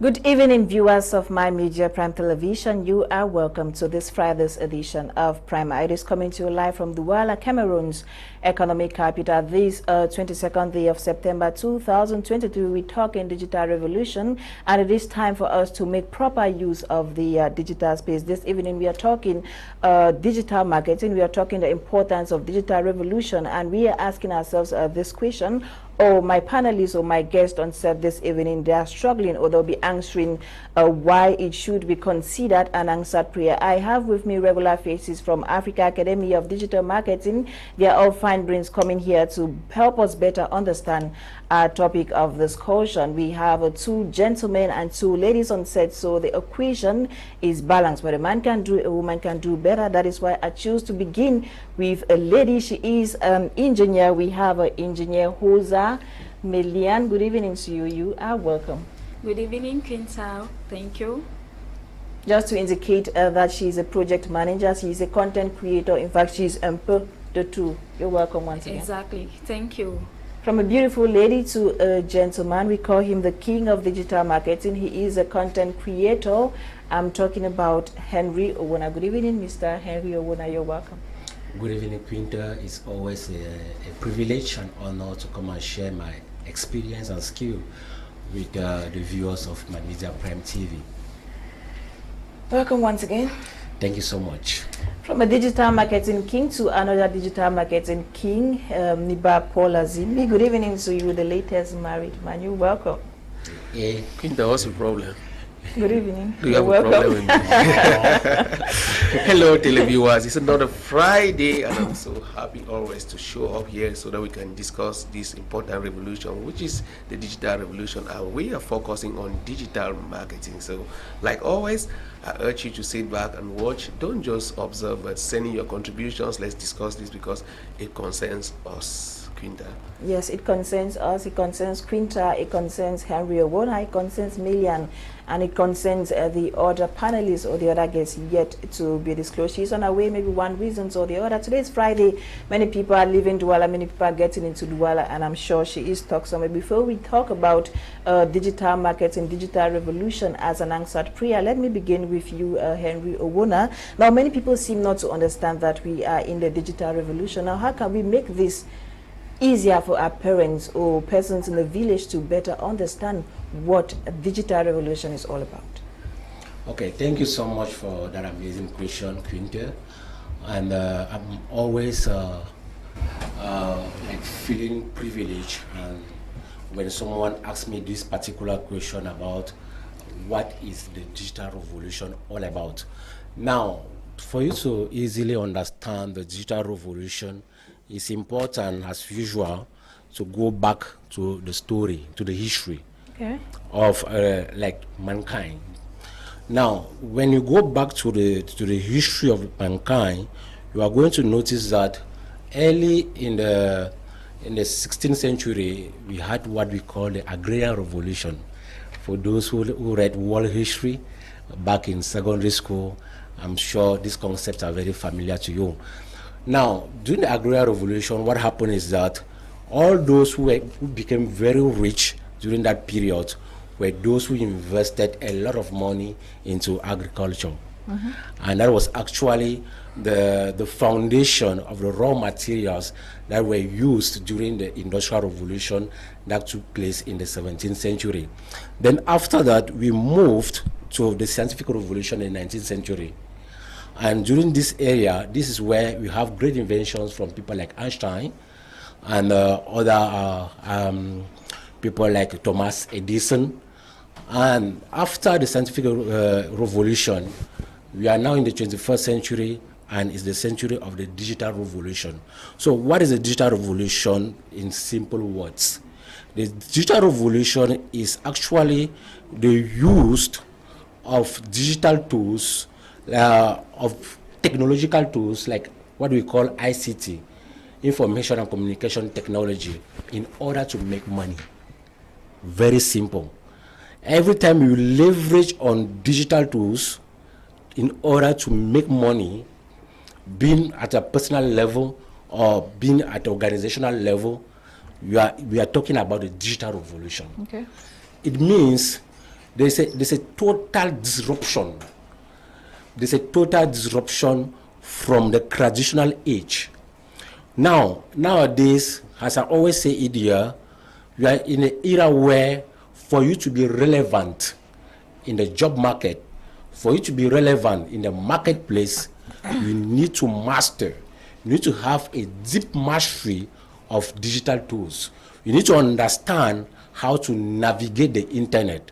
Good evening, viewers of My Media Prime Television. You are welcome to this Friday's edition of Prime. It is coming to you live from Douala, Cameroon's economic capital. This 22nd day of September 2022, we talk in digital revolution, and it is time for us to make proper use of the digital space. This evening, we are talking digital marketing. We are talking the importance of digital revolution, and we are asking ourselves this question. My panelists or my guest on set this evening, they are struggling, or they'll be answering why it should be considered an answered prayer. I have with me regular faces from Africa Academy of Digital Marketing. They are all fine brains coming here to help us better understand our topic of discussion. We have two gentlemen and two ladies on set, so the equation is balanced. What a man can do, a woman can do better. That is why I choose to begin with a lady. She is an engineer. We have an engineer, holda. Melian, good evening to you. You are welcome. Good evening, Quinter. Thank you. Just to indicate that she is a project manager, she is a content creator. In fact, she is the two. You're welcome once again. Exactly. Thank you. From a beautiful lady to a gentleman, we call him the king of digital marketing. He is a content creator. I'm talking about Henry Owona. Good evening, Mr. Henry Owona. You're welcome. Good evening, Quinter. It's always a privilege and honor to come and share my experience and skill with the viewers of My Media Prime TV. Welcome once again. Thank you so much. From a digital marketing king to another digital marketing king, Neba Paul. Good evening to you, the latest married man. You're welcome. Yeah. Quinter, what's the problem? Good evening. Do you have a problem with me? Hello, televiewers. It's another Friday, and I'm so happy always to show up here so that we can discuss this important revolution, which is the digital revolution. And we are focusing on digital marketing. So, like always, I urge you to sit back and watch. Don't just observe, but send in your contributions. Let's discuss this because it concerns us, Quinter. Yes, it concerns us, it concerns Quinter, it concerns Henry Owona, it concerns Melian, and it concerns the other panelists or the other guests yet to be disclosed. She's on her way, maybe one reason or the other. Today is Friday. Many people are leaving Douala, many people are getting into Douala, and I'm sure she is stuck somewhere. Before we talk about digital marketing, digital revolution as an answered prayer, let me begin with you, Henry Owona. Now, many people seem not to understand that we are in the digital revolution. Now, how can we make this easier for our parents or persons in the village to better understand what digital revolution is all about? Okay, thank you so much for that amazing question, Quinter. And I'm always like feeling privileged, and when someone asks me this particular question about what is the digital revolution all about. Now, for you to easily understand the digital revolution, it's important, as usual, to go back to the story, to the history of like mankind. Now, when you go back to the history of mankind, you are going to notice that early in the 16th century, we had what we call the agrarian revolution. For those who read world history back in secondary school, I'm sure these concepts are very familiar to you. Now, during the agrarian revolution, what happened is that all those who became very rich during that period were those who invested a lot of money into agriculture. And that was actually the foundation of the raw materials that were used during the Industrial Revolution that took place in the 17th century. Then after that, we moved to the Scientific Revolution in the 19th century. And during this area, this is where we have great inventions from people like Einstein and other people like Thomas Edison. And after the scientific revolution, we are now in the 21st century, and it's the century of the digital revolution. So what is the digital revolution in simple words? The digital revolution is actually the use of digital tools, of technological tools like what we call ICT, information and communication technology, in order to make money. Very simple. Every time you leverage on digital tools in order to make money, being at a personal level or being at organizational level, we are talking about the digital revolution. Okay. It means there's a total disruption. There's a total disruption from the traditional age. Nowadays, as I always say it here, we are in an era where for you to be relevant in the job market, for you to be relevant in the marketplace, you need to master, you need to have a deep mastery of digital tools. You need to understand how to navigate the internet.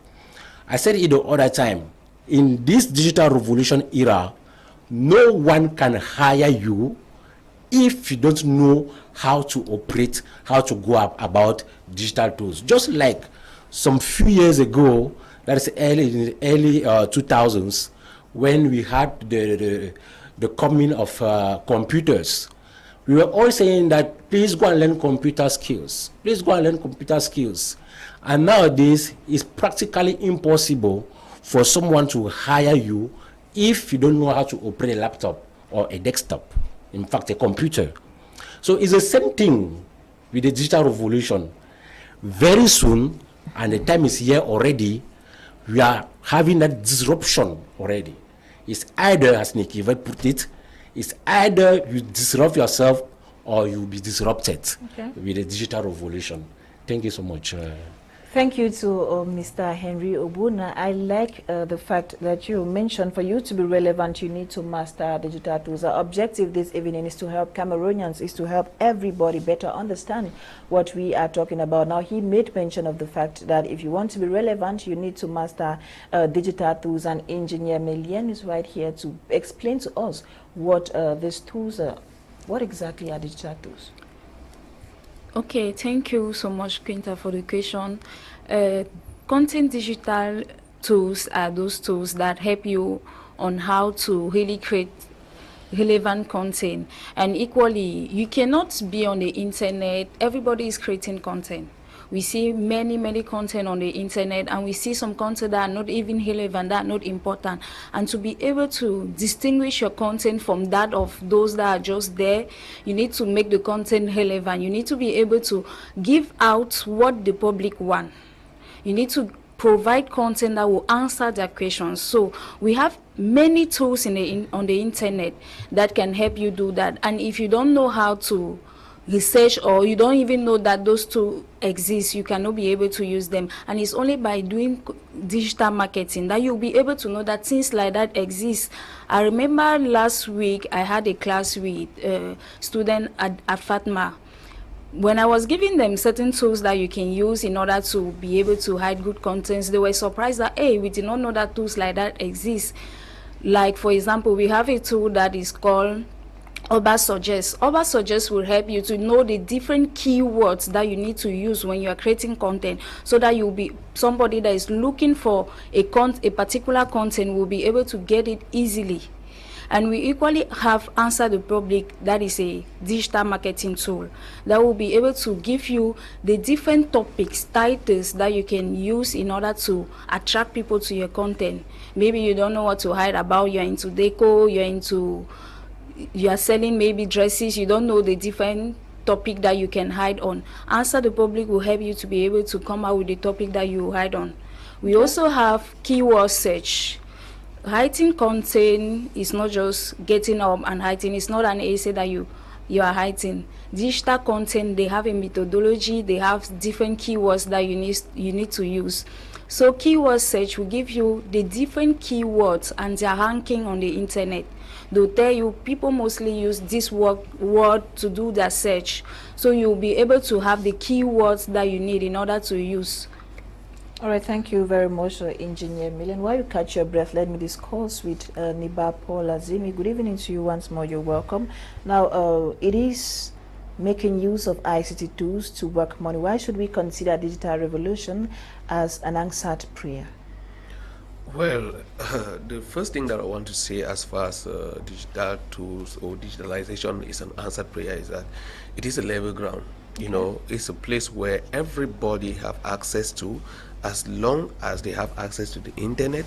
I said it the other time, in this digital revolution era, no one can hire you if you don't know how to operate, how to go about digital tools. Just like some few years ago, that is in the early 2000s, when we had the coming of computers, we were all saying that please go and learn computer skills. Please go and learn computer skills. And nowadays, it's practically impossible for someone to hire you if you don't know how to operate a laptop or a desktop, in fact, a computer. So it's the same thing with the digital revolution. Very soon, and the time is here already, we are having that disruption already. It's either, as Nikki put it, it's either you disrupt yourself or you'll be disrupted with the digital revolution. Thank you so much. Thank you to Mr. Henry Obuna. I like the fact that you mentioned for you to be relevant, you need to master digital tools. Our objective this evening is to help Cameroonians, is to help everybody better understand what we are talking about. Now, he made mention of the fact that if you want to be relevant, you need to master digital tools, and Engineer Melian is right here to explain to us what these tools are. What exactly are digital tools? Okay, thank you so much, Quinter, for the question. Content digital tools are those tools that help you on how to really create relevant content. And equally, you cannot be on the internet. Everybody is creating content. We see many content on the internet, and we see some content that are not even relevant, that are not important. And to be able to distinguish your content from that of those that are just there, you need to make the content relevant. You need to be able to give out what the public want. You need to provide content that will answer their questions. So we have many tools on the internet that can help you do that. And if you don't know how to research, or you don't even know that those tools exist, you cannot be able to use them. And it's only by doing digital marketing that you'll be able to know that things like that exist. I remember last week I had a class with a student at Fatma. When I was giving them certain tools that you can use in order to be able to hide good contents, they were surprised that, hey, we did not know that tools like that exist. Like, for example, we have a tool that is called Oba Suggest. Oba Suggest will help you to know the different keywords that you need to use when you are creating content, so that you'll be somebody that is looking for a particular content will be able to get it easily. And we equally have Answer the Public, that is a digital marketing tool that will be able to give you the different topics, titles that you can use in order to attract people to your content. Maybe you don't know what to hide about, you're into deco, you are selling maybe dresses, you don't know the different topic that you can hide on. Answer the Public will help you to be able to come out with the topic that you hide on. We also have keyword search. Hiding content is not just getting up and hiding. It's not an essay that you are hiding. Digital content, they have a methodology, they have different keywords that you need to use. So keyword search will give you the different keywords and their ranking on the internet. They'll tell you people mostly use this word to do their search. So you'll be able to have the keywords that you need in order to use. All right, thank you very much, Engineer Melian. While you catch your breath, let me discuss with Neba Paul Azimi. Good evening to you once more. You're welcome. Now, it is making use of ICT tools to work money. Why should we consider digital revolution as an answered prayer? Well, the first thing that I want to say as far as digital tools or digitalization is an answered prayer is that it is a level ground. You know, it's a place where everybody have access to, as long as they have access to the internet,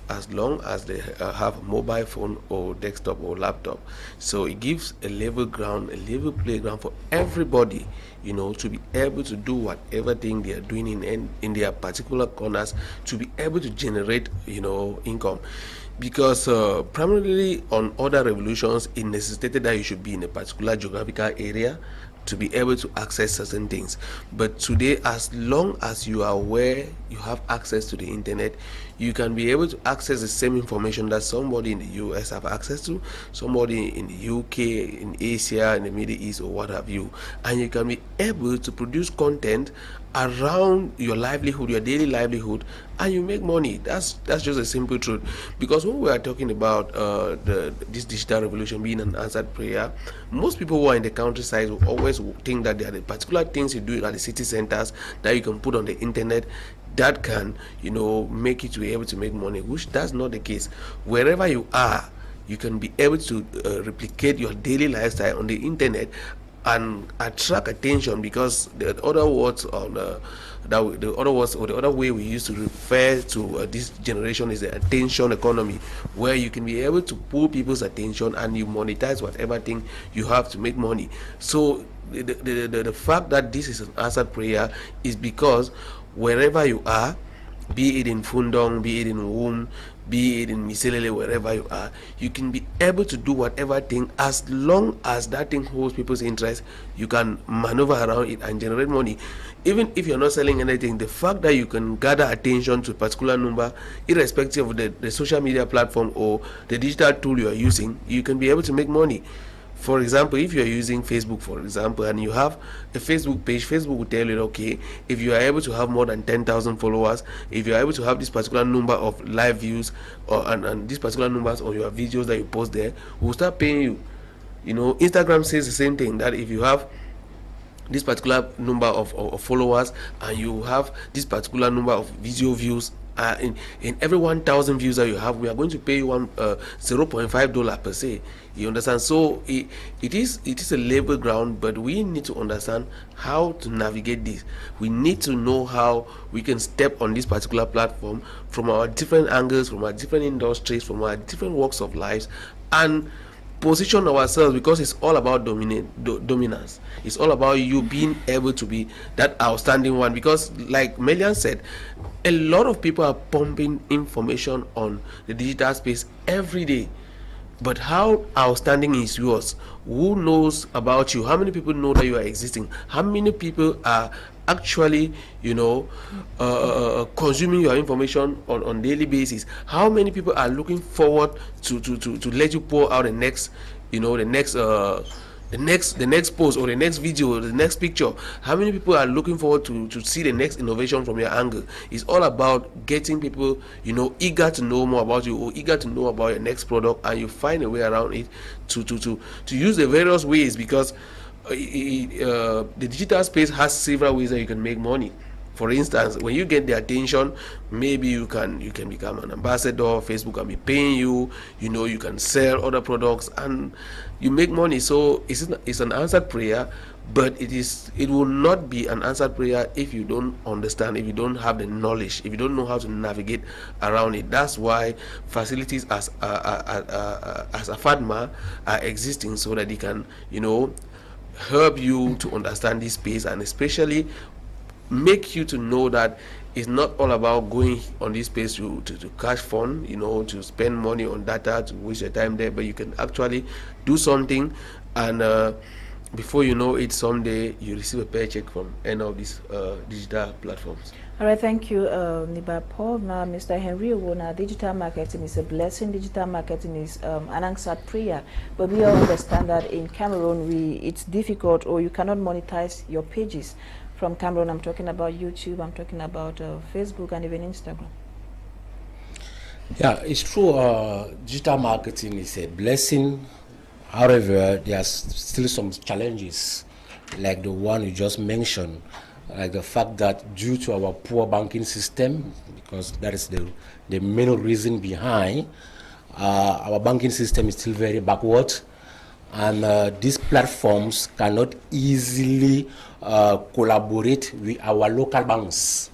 as long as they have a mobile phone or desktop or laptop. So it gives a level ground, a level playground for everybody, you know, to be able to do whatever thing they are doing in their particular corners, to be able to generate, you know, income. Because primarily on other revolutions, it necessitated that you should be in a particular geographical area to be able to access certain things. But today, as long as you are aware, you have access to the internet, you can be able to access the same information that somebody in the US have access to, somebody in the UK, in Asia, in the Middle East, or what have you. And you can be able to produce content around your livelihood, your daily livelihood, and you make money. That's just a simple truth. Because when we are talking about this digital revolution being an answered prayer, most people who are in the countryside will always think that there are the particular things you do at the city centers that you can put on the internet that can, you know, make you to be able to make money, which that's not the case. Wherever you are, you can be able to replicate your daily lifestyle on the internet and attract attention, because the other words on the other words, or the other way we used to refer to this generation, is the attention economy, where you can be able to pull people's attention and you monetize whatever thing you have to make money. So the fact that this is an answered prayer is because wherever you are, be it in Fundong, be it in Womb, be it in Miselele, wherever you are, you can be able to do whatever thing, as long as that thing holds people's interest. You can maneuver around it and generate money. Even if you're not selling anything, the fact that you can gather attention to a particular number, irrespective of the social media platform or the digital tool you are using, you can be able to make money. For example, if you're using Facebook, for example, and you have a Facebook page, Facebook will tell you, okay, if you are able to have more than 10,000 followers, if you are able to have this particular number of live views, and these particular numbers on your videos that you post there, we'll start paying you. You know, Instagram says the same thing, that if you have this particular number of followers and you have this particular number of video views, in every 1,000 views that you have, we are going to pay you $0.5 per se. You understand? So it is a level ground, but we need to understand how to navigate this. We need to know how we can step on this particular platform from our different angles, from our different industries, from our different walks of lives, and position ourselves, because it's all about dominance. It's all about you being able to be that outstanding one, because like Melian said, a lot of people are pumping information on the digital space every day. But how outstanding is yours? Who knows about you? How many people know that you are existing? How many people are actually, you know, consuming your information on daily basis? How many people are looking forward to let you pour out the next, you know, the next post or the next video or the next picture? How many people are looking forward to see the next innovation from your angle? It's all about getting people, you know, eager to know more about you, or eager to know about your next product, and you find a way around it to use the various ways, because the digital space has several ways that you can make money. For instance, when you get the attention, maybe you can become an ambassador. Facebook can be paying you. You know, you can sell other products and you make money. So it's an answered prayer, but it will not be an answered prayer if you don't understand, if you don't have the knowledge, if you don't know how to navigate around it. That's why facilities as a FADMA are existing, so that they can, you know, help you to understand this space, and especially make you to know that it's not all about going on this space to cash fun, you know, to spend money on data, to waste your time there, but you can actually do something, and before you know it, someday you receive a paycheck from any of these digital platforms. All right, thank you, Neba Paul. Now, Mr. Henry Owona, digital marketing is a blessing. Digital marketing is an answered prayer. But we all understand that in Cameroon, it's difficult, or you cannot monetize your pages. From Cameroon, I'm talking about YouTube, I'm talking about Facebook, and even Instagram. Yeah, it's true. Digital marketing is a blessing. However, there are still some challenges, like the one you just mentioned, like the fact that due to our poor banking system, because that is the main reason behind, our banking system is still very backward, and these platforms cannot easily collaborate with our local banks.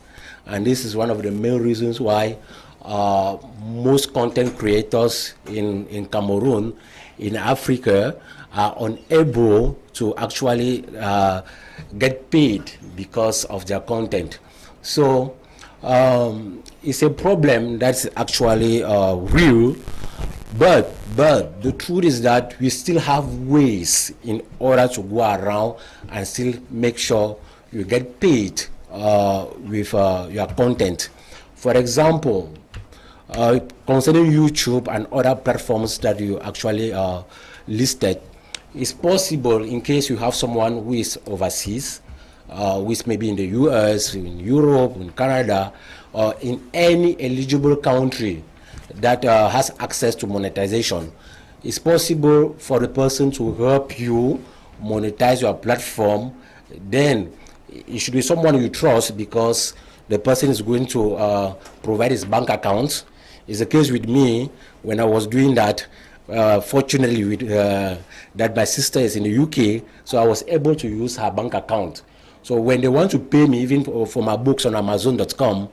And this is one of the main reasons why most content creators in Cameroon, in Africa, are unable to actually get paid because of their content. So it's a problem that's actually real, but the truth is that we still have ways in order to go around and still make sure you get paid with your content. For example, concerning YouTube and other platforms that you actually listed, it's possible in case you have someone who is overseas, who is maybe in the US, in Europe, in Canada, or in any eligible country that has access to monetization. It's possible for the person to help you monetize your platform. Then it should be someone you trust, because the person is going to provide his bank account. It's the case with me when I was doing that. Fortunately, with, that my sister is in the UK, so I was able to use her bank account. So when they want to pay me, even for my books on Amazon.com,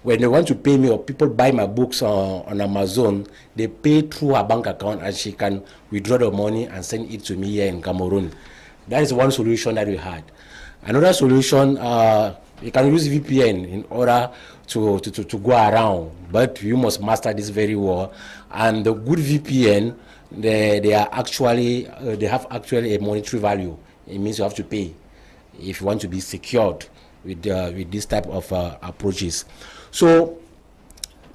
when they want to pay me or people buy my books on Amazon, they pay through her bank account and she can withdraw the money and send it to me here in Cameroon. That is one solution that we had. Another solution, you can use VPN in order to go around, but you must master this very well. And the good VPN, they have actually a monetary value. It means you have to pay if you want to be secured with this type of approaches. So,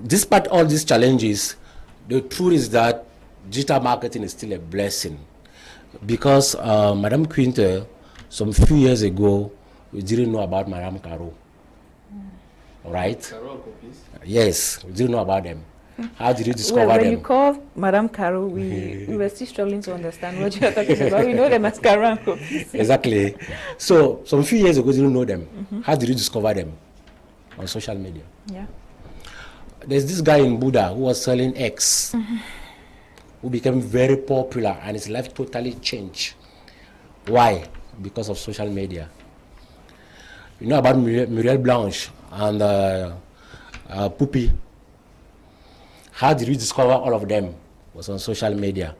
despite all these challenges, the truth is that digital marketing is still a blessing, because Madame Quinter, some few years ago, we didn't know about Madame Caro. Right? Caro copies? Yes, we didn't know about them. How did you discover when them? you called Madame Caro, we were still struggling to understand what you are talking about. We know them as Caro and copies. Exactly. So, some few years ago, you didn't know them. How did you discover them? On social media. Yeah. There's this guy in Buddha who was selling eggs, who became very popular, and his life totally changed. Why? Because of social media. You know about Muriel Blanche and Puppy. How did you discover all of them? It was on social media.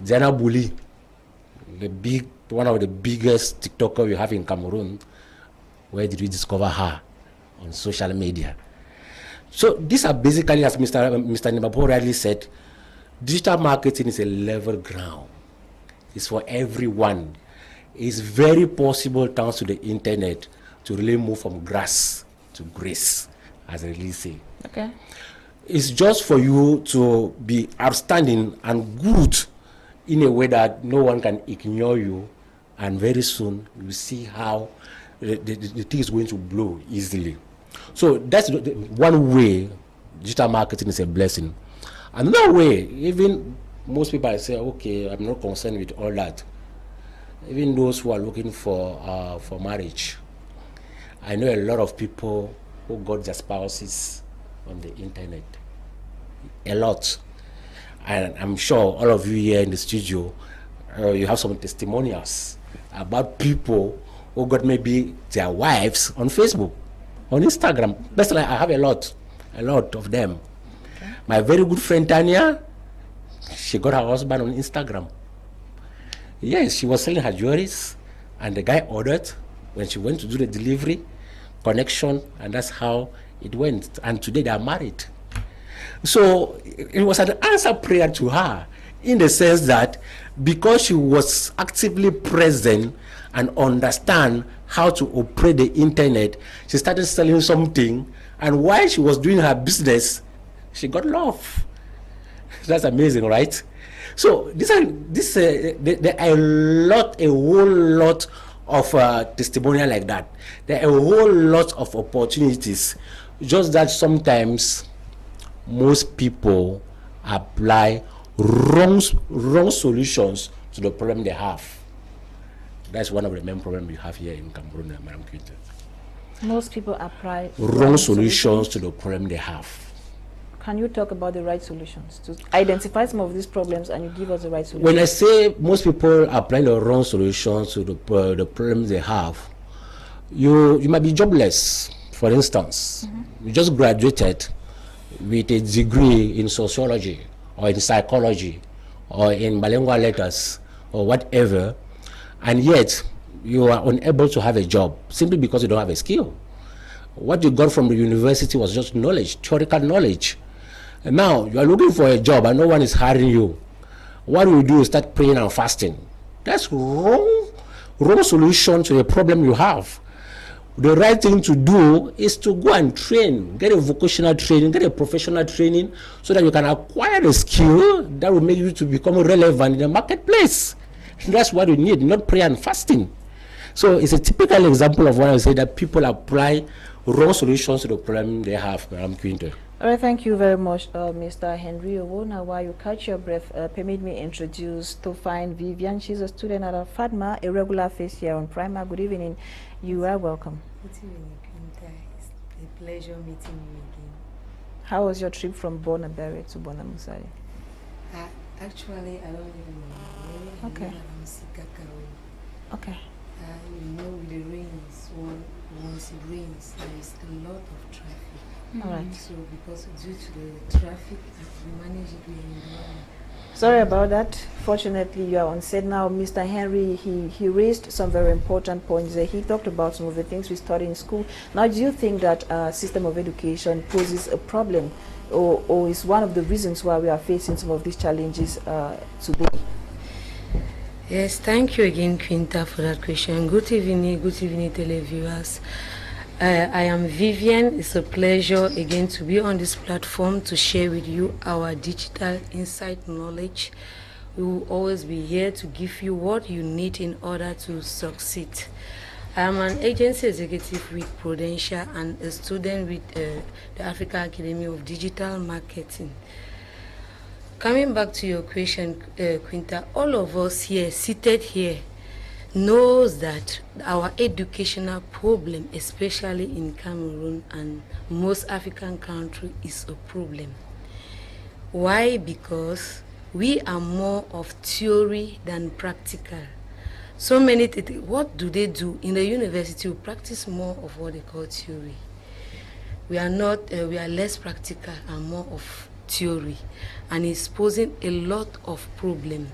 Diana Bouli, one of the biggest TikTokers we have in Cameroon. Where did you discover her? On social media. So these are basically, as Mr. Neba Paul rightly said, digital marketing is a level ground. It's for everyone. It's very possible, thanks to the internet, to really move from grass to grace, as I really say. Okay. It's just for you to be outstanding and good in a way that no one can ignore you, and very soon you see how the thing is going to blow easily. So that's one way digital marketing is a blessing. Another way, even most people say, okay, I'm not concerned with all that. Even those who are looking for marriage, I know a lot of people who got their spouses on the internet. A lot. And I'm sure all of you here in the studio, you have some testimonials about people who got maybe their wives on Facebook, on Instagram. Personally, I have a lot of them. Okay. My very good friend Tanya, she got her husband on Instagram. Yes, she was selling her jewelries, and the guy ordered. When she went to do the delivery, connection, and that's how it went. And today they are married. So it was an answer prayer to her, in the sense that because she was actively present and understand how to operate the internet, she started selling something, and while she was doing her business, she got love. That's amazing, right? So there are a whole lot of testimonial like that. There are a whole lot of opportunities. Just that sometimes most people apply wrong solutions to the problem they have. That's one of the main problems we have here in Cameroon, Madam Quinter. Most people apply wrong solutions to the problem they have. Can you talk about the right solutions to identify some of these problems, and you give us the right solutions? When I say most people apply the wrong solutions to the problems they have, you might be jobless. for instance, you just graduated with a degree in sociology or in psychology or in bilingual letters or whatever, and yet you are unable to have a job simply because you don't have a skill. What you got from the university was just knowledge, theoretical knowledge. And now you are looking for a job and no one is hiring you. What you do is start praying and fasting. That's wrong solution to the problem you have. The right thing to do is to go and train, get a vocational training, get a professional training, so that you can acquire a skill that will make you to become relevant in the marketplace. That's what you need, not prayer and fasting. So it's a typical example of what I say, that people apply wrong solutions to the problem they have, Madam Quinter. All right, thank you very much, Mr. Henry Owona. While you catch your breath, permit me introduce to find Vivian. She's a student at FADMA, a regular face here on Prima. Good evening. You are welcome. Good evening, Quinter. It's a pleasure meeting you again. How was your trip from Bonabere to Bonamusari? Actually, I don't live in Bonabere. Okay. I live in Nsungkikang. Okay. You know, with the rains, once it rains, there is a lot of traffic. All right. So, because due to the traffic, we manage it in Ewane. Sorry about that. Fortunately, you are on set now. Mr. Henry, he raised some very important points. He talked about some of the things we study in school. Now, do you think that system of education poses a problem, or is one of the reasons why we are facing some of these challenges today? Yes, thank you again, Quinter, for that question. Good evening, televiewers. I am Vivian. It's a pleasure again to be on this platform to share with you our digital insight knowledge. We will always be here to give you what you need in order to succeed. I am an agency executive with Prudential and a student with the African Academy of Digital Marketing. Coming back to your question, Quinter, all of us here, seated here, knows that our educational problem, especially in Cameroon and most African countries, is a problem. Why? Because we are more of theory than practical. So many things, what do they do? In the university, we practice more of what they call theory. We are not, we are less practical and more of theory, and it's posing a lot of problem.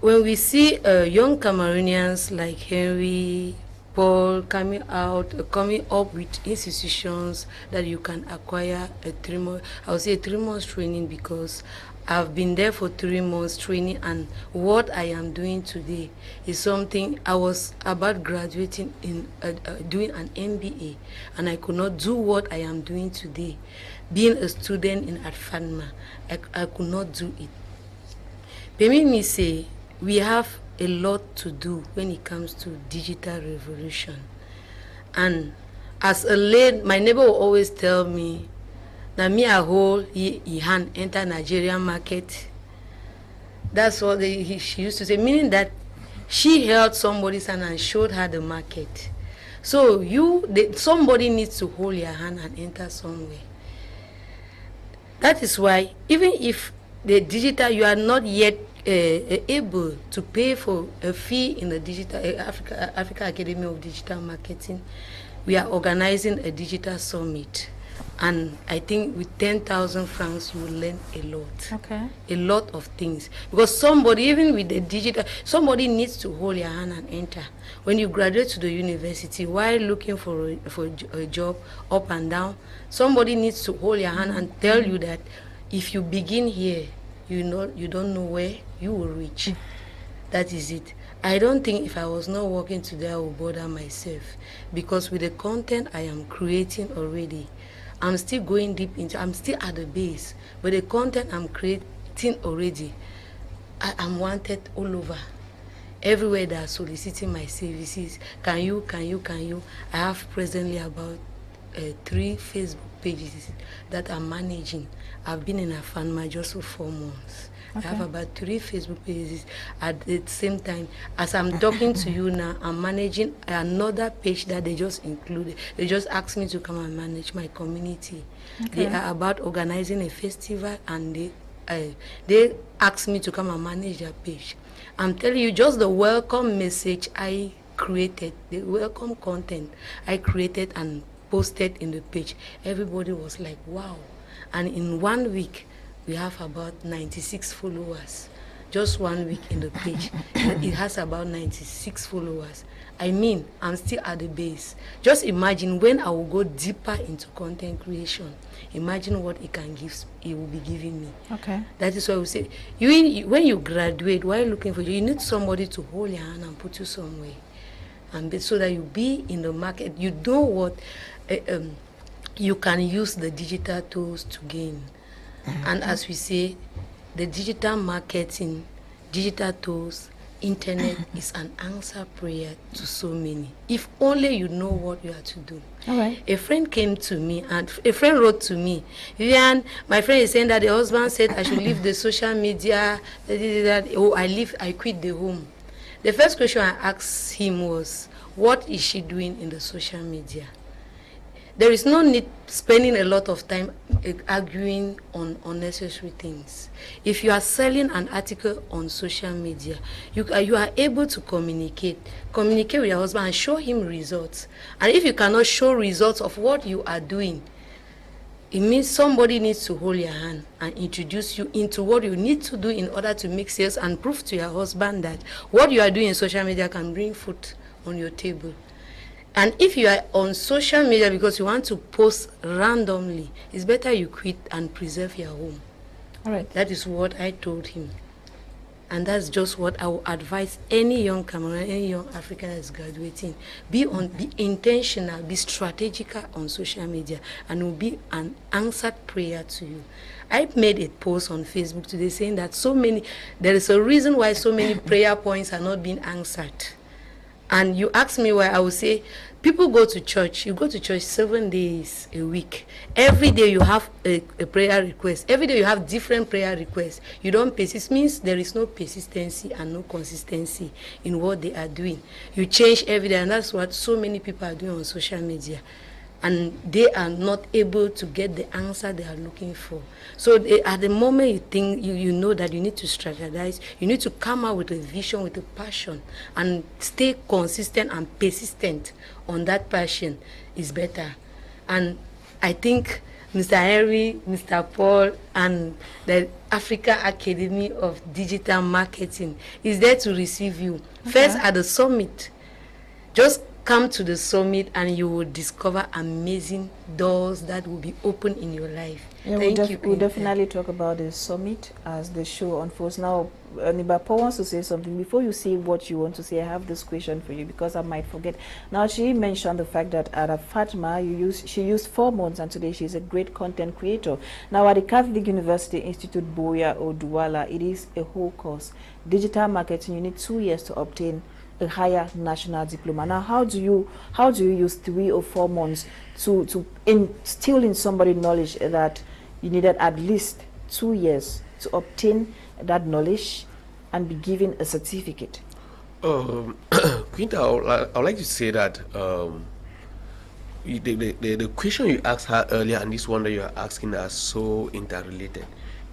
When we see young Cameroonians like Henry, Paul coming up with institutions that you can acquire a 3 month, I would say a 3 months training, because I've been there for 3 months training, and what I am doing today is something I was about graduating in doing an MBA, and I could not do what I am doing today. Being a student in FADMA, I could not do it. Permit me say, we have a lot to do when it comes to digital revolution. And as a lady, my neighbor will always tell me, that me a whole he hand enter Nigerian market. That's what she used to say, meaning that she held somebody's hand and showed her the market. So somebody needs to hold your hand and enter somewhere. That is why, even if the digital, you are not yet able to pay for a fee in the digital Africa Academy of Digital Marketing, we are organizing a digital summit. And I think with 10,000 francs, you will learn a lot. Okay. A lot of things. Because somebody, even with the digital, somebody needs to hold your hand and enter. When you graduate to the university, while looking for a job up and down, somebody needs to hold your hand and tell you that if you begin here, you don't know where you will reach. That is it. I don't think if I was not working today, I would bother myself. Because with the content I am creating already, I'm still going deep into, I'm still at the base, but the content I'm creating already, I'm wanted all over. Everywhere they are soliciting my services. Can you? I have presently about 3 Facebook pages that I'm managing. I've been in FADMA just for 4 months. Okay. I have about 3 Facebook pages. At the same time, as I'm talking to you now, I'm managing another page that they just included. They just asked me to come and manage my community. Okay. They are about organizing a festival, and they asked me to come and manage their page. I'm telling you, just the welcome message, I created, the welcome content I created and posted in the page, everybody was like, wow. And in 1 week, we have about 96 followers. Just 1 week in the page, it has about 96 followers. I mean, I'm still at the base. Just imagine when I will go deeper into content creation. Imagine what it can give, it will be giving me. Okay. That is why we say, when you graduate, while looking for you need somebody to hold your hand and put you somewhere, and so that you be in the market. You know what you can use the digital tools to gain. And as we say, the digital marketing, digital tools, internet is an answer prayer to so many. If only you know what you are to do. All right. A friend came to me and a friend wrote to me, Vivian, my friend is saying that the husband said I should leave the social media. Oh, I quit the home. The first question I asked him was, what is she doing in the social media? There is no need spending a lot of time arguing on unnecessary things. If you are selling an article on social media, you are able to communicate with your husband and show him results. And if you cannot show results of what you are doing, it means somebody needs to hold your hand and introduce you into what you need to do in order to make sales and prove to your husband that what you are doing in social media can bring food on your table. And if you are on social media because you want to post randomly, it's better you quit and preserve your home. All right. That is what I told him. And that's just what I would advise any young Cameroonian, any young African that's graduating. Be intentional, be strategical on social media, and it will be an answered prayer to you. I made a post on Facebook today saying that there is a reason why so many prayer points are not being answered. And you ask me why, I will say, people go to church. You go to church 7 days a week. Every day you have a prayer request. Every day you have different prayer requests. You don't persist. Means there is no persistency and no consistency in what they are doing. You change every day, and that's what so many people are doing on social media. And they are not able to get the answer they are looking for. So at the moment you think, you know that you need to strategize, you need to come out with a vision, with a passion, and stay consistent and persistent on that passion is better. And I think Mr. Henry, Mr. Paul, and the Africa Academy of Digital Marketing is there to receive you. Okay. First at the summit. Just come to the summit and you will discover amazing doors that will be open in your life. Yeah, we'll definitely talk about the summit as the show unfolds. Now, Neba Paul wants to say something. Before you say what you want to say, I have this question for you because I might forget. Now, she mentioned the fact that at Fatima, she used 4 months, and today she's a great content creator. Now, at the Catholic University Institute Boya or Douala, it is a whole course. Digital marketing, you need 2 years to obtain a higher national diploma. Now, how do you use 3 or 4 months to instill in somebody knowledge that you needed at least 2 years to obtain that knowledge and be given a certificate? Quinter, I would like to say that the question you asked her earlier and this one that you are asking are so interrelated.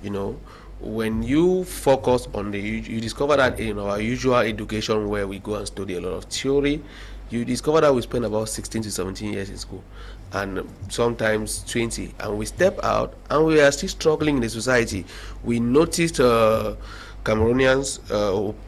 You know, when you focus on you discover that in our usual education where we go and study a lot of theory, you discover that we spend about 16 to 17 years in school and sometimes 20, and we step out and we are still struggling in the society. We noticed Cameroonians,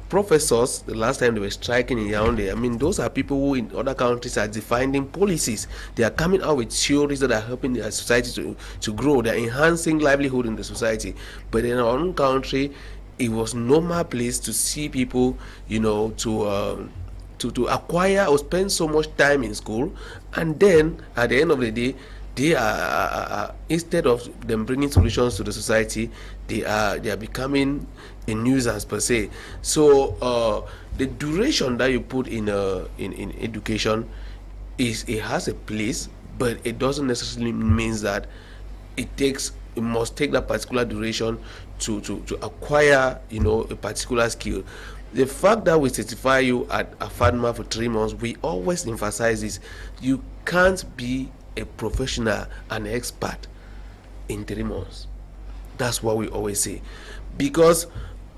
professors, the last time they were striking in Yaoundé, I mean, those are people who in other countries are defining policies. They are coming out with theories that are helping their society to grow. They are enhancing livelihood in the society. But in our own country, it was normal place to see people, you know, to acquire or spend so much time in school, and then at the end of the day, they are instead of them bringing solutions to the society, they are becoming a nuisance per se. So the duration that you put in education it has a place, but it doesn't necessarily mean that it must take that particular duration to acquire, you know, a particular skill. The fact that we certify you at AFADMA for 3 months, we always emphasize this. You can't be a professional, an expert in 3 months. That's what we always say. Because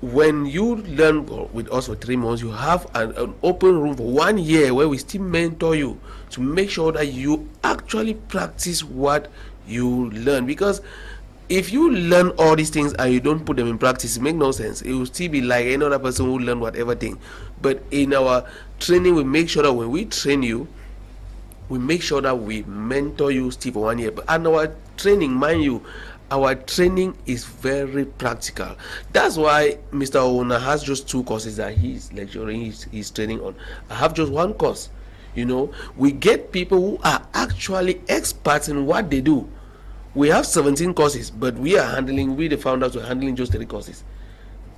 when you learn with us for 3 months, you have an open room for 1 year where we still mentor you to make sure that you actually practice what you learn. Because if you learn all these things and you don't put them in practice, it makes no sense. It will still be like any other person who learn whatever thing. But in our training, we make sure that when we train you, we make sure that we mentor you still for 1 year. And our training, mind you, our training is very practical. That's why Mr. Owona has just 2 courses that he's lecturing, he's training on. I have just 1 course. You know, we get people who are actually experts in what they do. We have 17 courses, but we, the founders, are handling just 3 courses.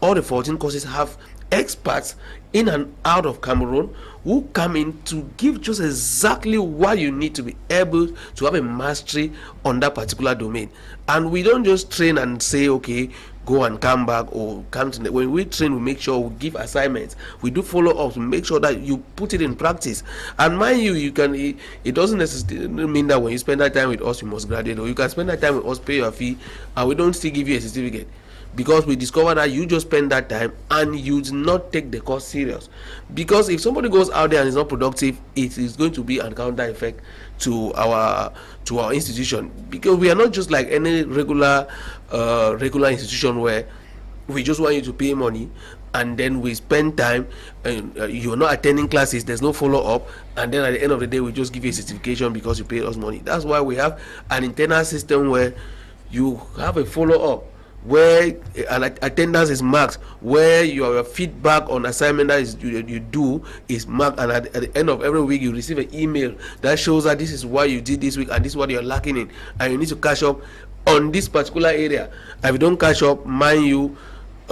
All the 14 courses have experts in and out of Cameroon who come in to give just exactly what you need to be able to have a mastery on that particular domain. And we don't just train and say, okay, go and come back, or come to when we train, we make sure we give assignments, we do follow-ups, we make sure that you put it in practice. And mind you, it doesn't necessarily mean that when you spend that time with us you must graduate, or you can spend that time with us, pay your fee, and we don't still give you a certificate, because we discover that you just spend that time and you do not take the course serious. Because if somebody goes out there and is not productive, it is going to be a counter effect to our institution, because we are not just like any regular institution where we just want you to pay money and then we spend time and you're not attending classes, there's no follow-up, and then at the end of the day we just give you a certification because you paid us money. That's why we have an internal system where you have a follow-up, where attendance is marked, where your feedback on assignment that you do is marked, and at the end of every week you receive an email that shows that this is what you did this week and this is what you're lacking in, and you need to catch up on this particular area. And if you don't catch up, mind you,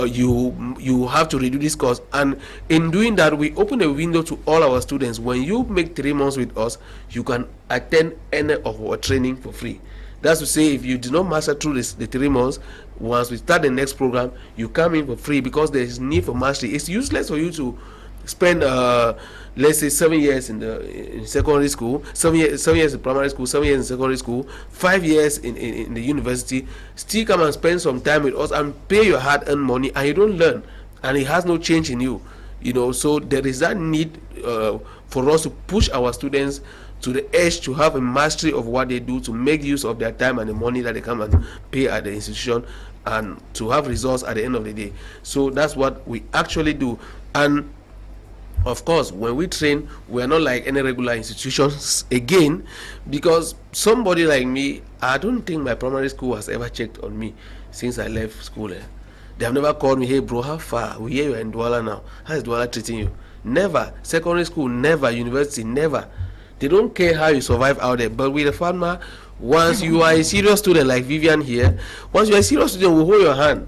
you have to redo this course. And in doing that, we open a window to all our students. When you make 3 months with us, you can attend any of our training for free. That's to say, if you do not master through the 3 months, once we start the next program, you come in for free, because there is need for mastery. It's useless for you to spend let's say 7 years in secondary school, 7 years in primary school, 7 years in secondary school, 5 years in the university, still come and spend some time with us and pay your hard-earned money, and you don't learn, and it has no change in you. You know, so there is that need for us to push our students to the edge to have a mastery of what they do, to make use of their time and the money that they come and pay at the institution, and to have results at the end of the day. So that's what we actually do. And of course, when we train, we are not like any regular institutions again, because somebody like me, I don't think my primary school has ever checked on me since I left school. They have never called me, hey bro, how far? We hear you're in Douala now. How is Douala treating you? Never. Secondary school, never. University, never. They don't care how you survive out there. But with the farmer, once you are a serious student like Vivian here, once you are a serious student, we hold your hand.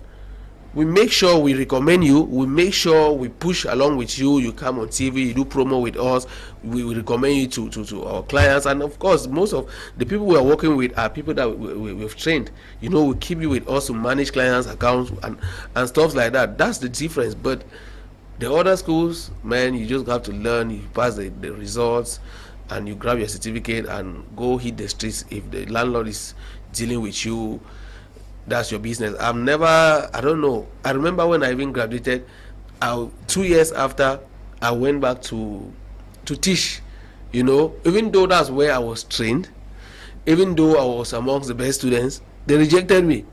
We make sure we recommend you. We make sure we push along with you. You come on TV, you do promo with us. We recommend you to our clients. And of course, most of the people we are working with are people that we've trained. You know, we keep you with us to manage clients' accounts and stuff like that. That's the difference. But the other schools, man, you just have to learn. You pass the results, and you grab your certificate and go hit the streets. If the landlord is dealing with you, that's your business. I don't know. I remember when I even graduated, 2 years after, I went back to teach. You know, even though that's where I was trained, even though I was amongst the best students, they rejected me.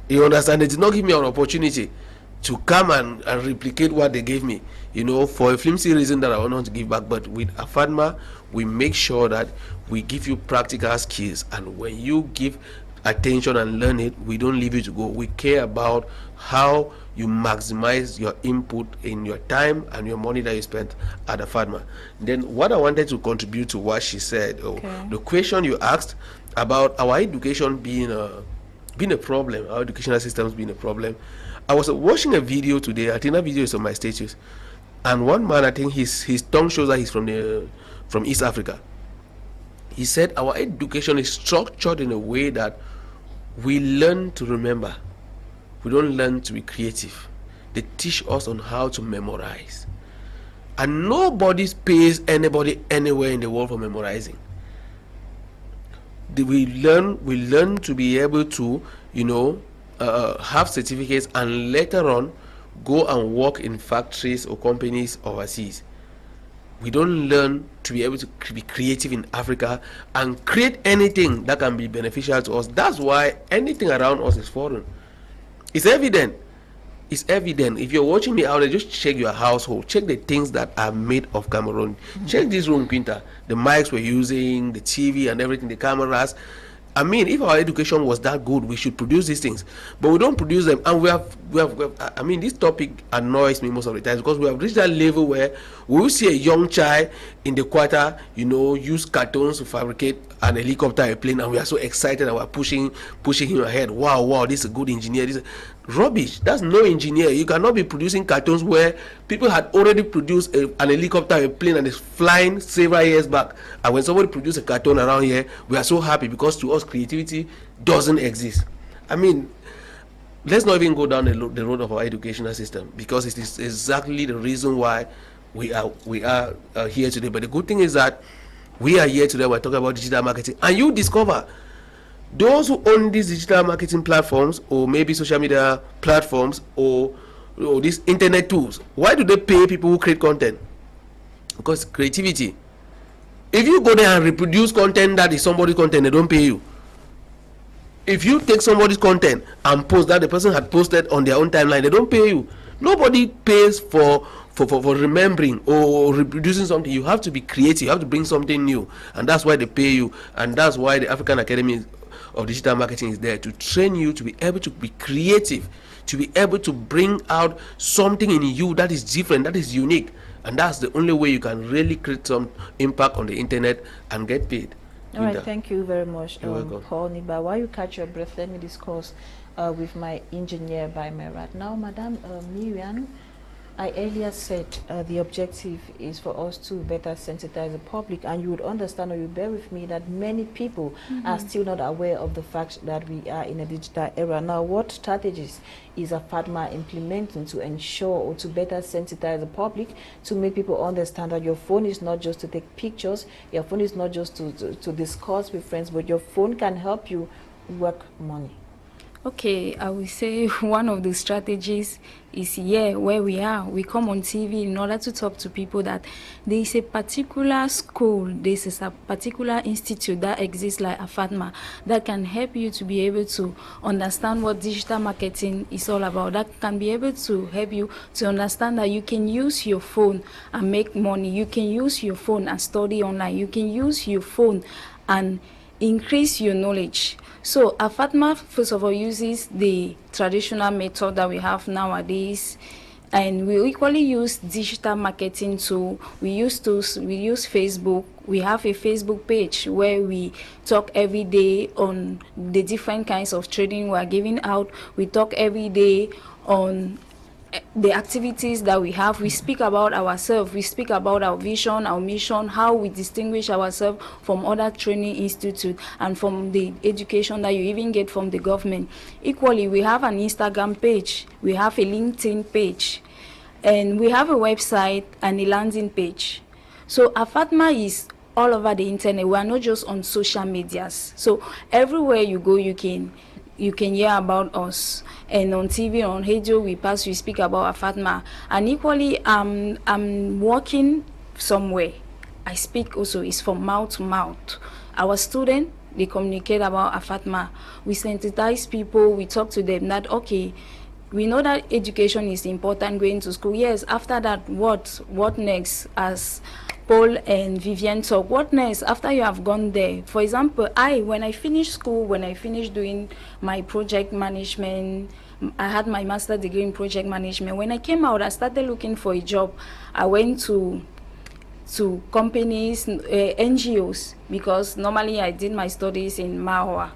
You understand? They did not give me an opportunity to come and replicate what they gave me, you know, for a flimsy reason that I want to give back. But with AFADMA, we make sure that we give you practical skills, and when you give attention and learn it, we don't leave you to go. We care about how you maximize your input in your time and your money that you spent at AFADMA. Then what I wanted to contribute to what she said, the question you asked about our education being a problem, our educational systems being a problem. I was watching a video today. I think that video is on my status, and one man, I think his tongue shows that he's from East Africa. He said our education is structured in a way that we learn to remember. We don't learn to be creative. They teach us on how to memorize, and nobody pays anybody anywhere in the world for memorizing. We learn to be able to, you know, have certificates, and later on go and work in factories or companies overseas. We don't learn to be able to be creative in Africa and create anything that can be beneficial to us. That's why anything around us is foreign. It's evident. It's evident. If you're watching me out there, just check your household. Check the things that are made of Cameroon. Check this room, Quinter. The mics we're using, the TV and everything, the cameras. I mean, if our education was that good, we should produce these things, but we don't produce them. And we have I mean, this topic annoys me most of the time because we have reached that level where we will see a young child in the quarter, you know, use cartons to fabricate an helicopter, a plane, and we are so excited and we're pushing him ahead. Wow, this is a good engineer. This is rubbish. That's no engineer. You cannot be producing cartons where people had already produced an helicopter, a plane, and it's flying several years back. And when somebody produces a carton around here, we are so happy because to us creativity doesn't exist. I mean, let's not even go down the road of our educational system because it is exactly the reason why we are here today. But the good thing is that we are here today. We're talking about digital marketing, and you discover those who own these digital marketing platforms or maybe social media platforms or these internet tools. Why do they pay people who create content? Because creativity. If you go there and reproduce content that is somebody's content, they don't pay you. If you take somebody's content and post that the person had posted on their own timeline, they don't pay you. Nobody pays for remembering or reproducing something. You have to be creative. You have to bring something new, and that's why they pay you. And that's why the African Academy of Digital Marketing is there to train you to be able to be creative, to be able to bring out something in you that is different, that is unique, and that's the only way you can really create some impact on the internet and get paid. All right, thank you very much, Paul. Neba. While you catch your breath, let me discuss with my engineer by my right now, Madam Melian. I earlier said the objective is for us to better sensitize the public, and you would understand or you bear with me that many people are still not aware of the fact that we are in a digital era. Now, what strategies is AFADMA implementing to ensure or to better sensitize the public, to make people understand that your phone is not just to take pictures, your phone is not just to discuss with friends, but your phone can help you work money? Okay, I will say one of the strategies is here where we are. We come on TV in order to talk to people that there is a particular school, there is a particular institute that exists like AFADMA that can help you to be able to understand what digital marketing is all about. That can be able to help you to understand that you can use your phone and make money. You can use your phone and study online. You can use your phone and increase your knowledge. So AFADMA first of all uses the traditional method that we have nowadays, and we equally use digital marketing too. We use Facebook. We have a Facebook page where we talk every day on the different kinds of trading we are giving out. We talk every day on the activities that we have. We speak about ourselves, we speak about our vision, our mission, how we distinguish ourselves from other training institutes and from the education that you even get from the government. Equally, we have an Instagram page, we have a LinkedIn page, and we have a website and a landing page. So AFADMA is all over the internet. We are not just on social medias. So everywhere you go, you can hear about us. And on TV, on radio, we speak about AFADMA. And equally, I'm working somewhere. I speak also, it's from mouth to mouth. Our students, they communicate about AFADMA. We sensitize people, we talk to them that, okay, we know that education is important, going to school. Yes, after that, what next? As Paul and Vivian talk, what next after you have gone there? For example, when I finished school, when I finished doing my project management, I had my master's degree in project management. When I came out, I started looking for a job. I went to companies, NGOs, because normally I did my studies in Mahua.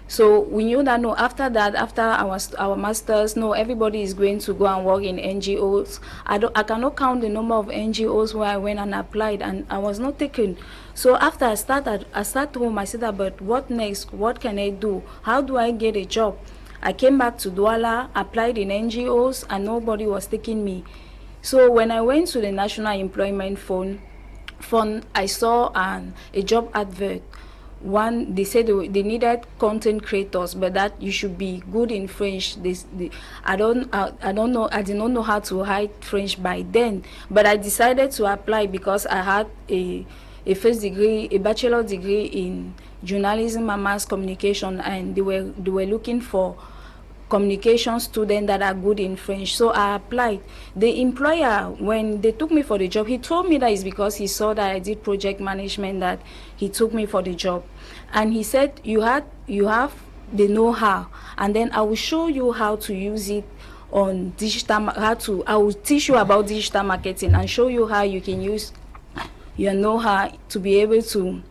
So we knew that no, after that, after our masters, no, everybody is going to go and work in NGOs. I cannot count the number of NGOs where I went and applied, and I was not taken. So after I started home, I said, but what next? What can I do? How do I get a job? I came back to Douala, applied in NGOs, and nobody was taking me. So when I went to the National Employment Fund, I saw a job advert one, they said they needed content creators, but that you should be good in French. I don't know. I did not know how to write French by then, but I decided to apply because I had a first degree, a bachelor degree in journalism and mass communication, and they were looking for communication students that are good in French. So I applied. The employer, when they took me for the job, he told me that it's because he saw that I did project management that he took me for the job. And he said, you have the know-how, and then I will show you how to use it on digital, I will teach you about digital marketing and show you how you can use your know-how to be able to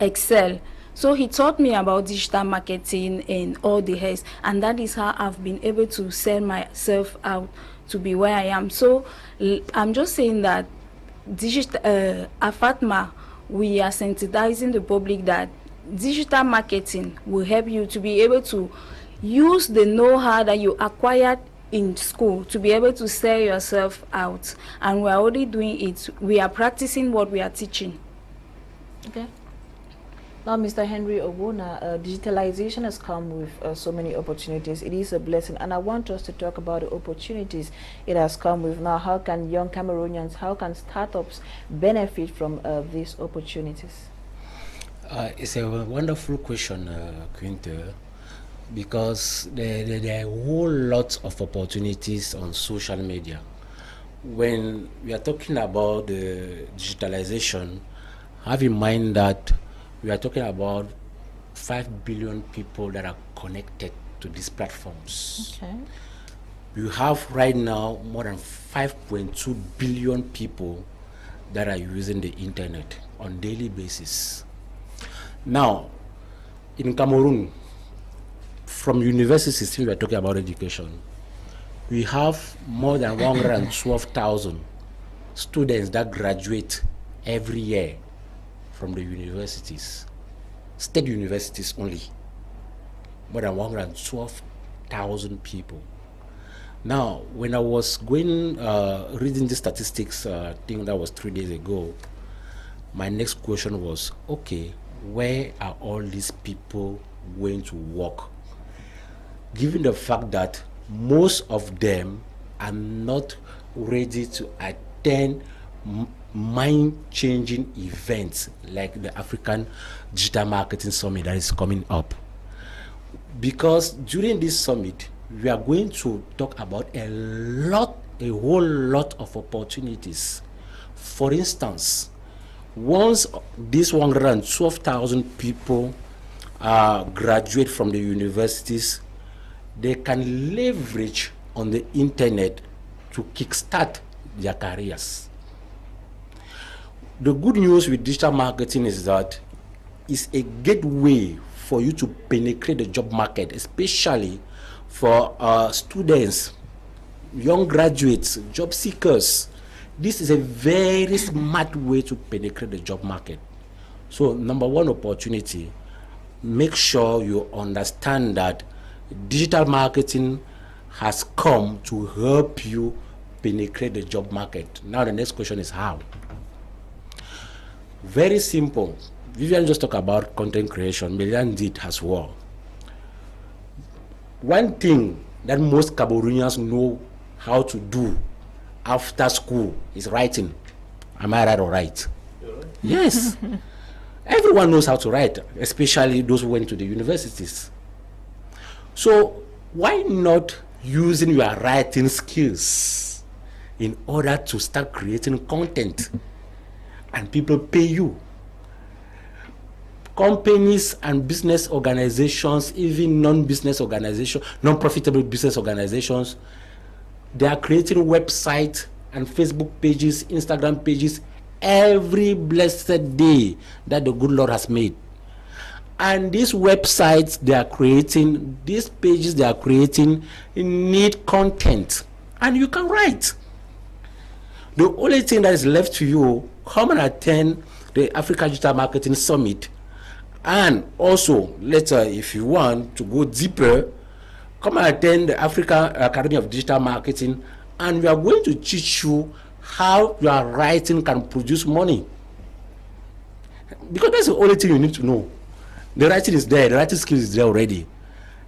excel. So he taught me about digital marketing and all the rest, and that is how I've been able to sell myself out to be where I am. So I'm just saying that at Fatma, we are sensitizing the public that digital marketing will help you to be able to use the know-how that you acquired in school to be able to sell yourself out. And we're already doing it. We are practicing what we are teaching. Okay. Now, Mr. Henry Owona, digitalization has come with so many opportunities. It is a blessing, and I want us to talk about the opportunities it has come with. Now, how can young Cameroonians, how can startups benefit from these opportunities? It's a wonderful question, Quinter, because there are a whole lot of opportunities on social media. When we are talking about the digitalization, have in mind that we are talking about 5 billion people that are connected to these platforms. Okay. We have right now more than 5.2 billion people that are using the internet on daily basis. Now, in Cameroon, from universities, since we are talking about education, we have more than 112,000 students that graduate every year from the universities, state universities only, more than 112,000 people. Now, when I was going, reading the statistics, I think that was 3 days ago, my next question was, okay, where are all these people going to work? Given the fact that most of them are not ready to attend mind-changing events like the African Digital Marketing Summit that is coming up. Because during this summit, we are going to talk about a whole lot of opportunities. For instance, once these 112,000 people graduate from the universities, they can leverage on the internet to kickstart their careers. The good news with digital marketing is that it's a gateway for you to penetrate the job market, especially for students, young graduates, job seekers. This is a very smart way to penetrate the job market. So, number one opportunity, make sure you understand that digital marketing has come to help you penetrate the job market. Now the next question is how? Very simple. Vivian just talked about content creation. Melian did as well. One thing that most Cameroonians know how to do after school is writing. Am I right or right? You're right. Yes. Everyone knows how to write, especially those who went to the universities. So why not using your writing skills in order to start creating content and people pay you? Companies and business organizations, even non-business organizations, non-profitable business organizations, they are creating websites and Facebook pages, Instagram pages every blessed day that the good Lord has made. And these websites they are creating, these pages they are creating need content, and you can write. The only thing that is left to you, come and attend the Africa Digital Marketing Summit, and also later, if you want to go deeper, come and attend the African Academy of Digital Marketing, and we are going to teach you how your writing can produce money. Because that's the only thing you need to know. The writing is there, the writing skill is there already.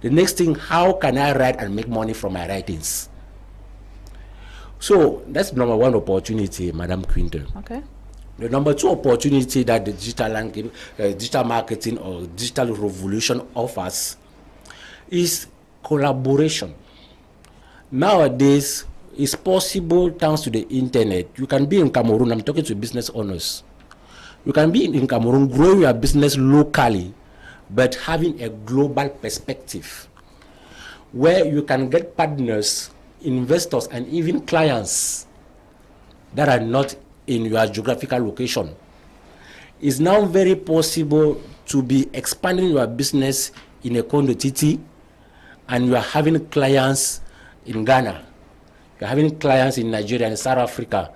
The next thing, how can I write and make money from my writings? So that's number one opportunity, Madam Quinter. Okay. The number two opportunity that the digital marketing or digital revolution offers is collaboration. Nowadays, it's possible thanks to the internet. You can be in Cameroon, I'm talking to business owners. You can be in Cameroon, growing your business locally, but having a global perspective where you can get partners, investors, and even clients that are not in your geographical location. It's now very possible to be expanding your business in a quantity, and you are having clients in Ghana, you're having clients in Nigeria, in South Africa,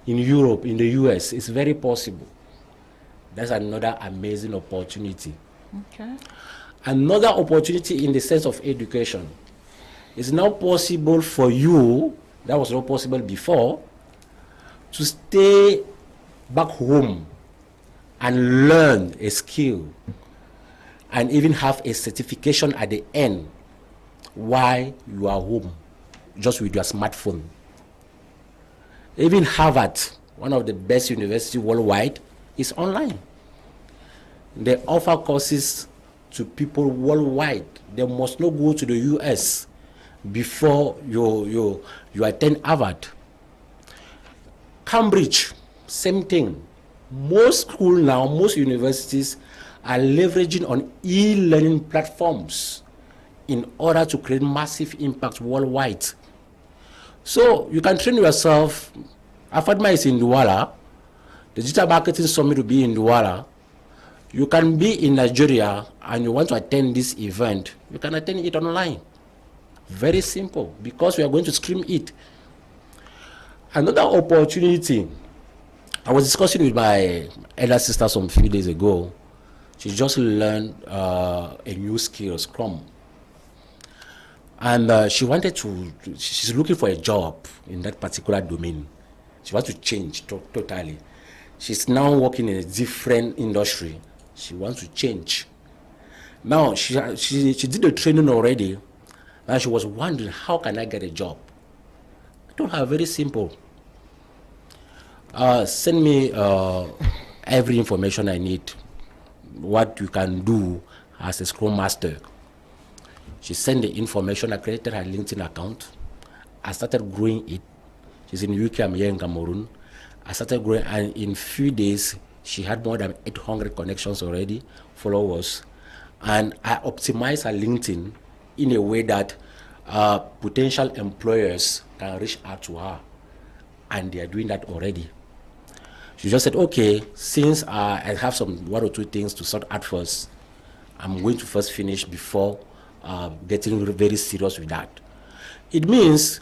in Europe, in the US. It's very possible. That's another amazing opportunity. Okay. Another opportunity in the sense of education. It's now possible for you, that was not possible before, to stay back home and learn a skill and even have a certification at the end while you are home, just with your smartphone. Even Harvard, one of the best universities worldwide, is online. They offer courses to people worldwide. They must not go to the US before you attend Harvard. Cambridge, same thing. Most schools now, most universities are leveraging on e-learning platforms in order to create massive impact worldwide. So you can train yourself. AFADMA is in Douala. The Digital Marketing Summit will be in Douala. You can be in Nigeria and you want to attend this event, you can attend it online. Very simple, because we are going to stream it. Another opportunity, I was discussing with my elder sister some few days ago. She just learned a new skill, Scrum. And she wanted to, she's looking for a job in that particular domain. She wants to change totally. She's now working in a different industry. She wants to change. Now, she did the training already, and she was wondering, how can I get a job? I told her, very simple. Send me every information I need, what you can do as a Scrum Master. She sent the information. I created her LinkedIn account. I started growing it. She's in UK, I'm here in Cameroon. I started growing, and in few days, she had more than 800 connections already, followers. And I optimized her LinkedIn in a way that potential employers can reach out to her. And they are doing that already. She just said, okay, since I have some one or two things to sort out first, I'm going to first finish before getting very serious with that. It means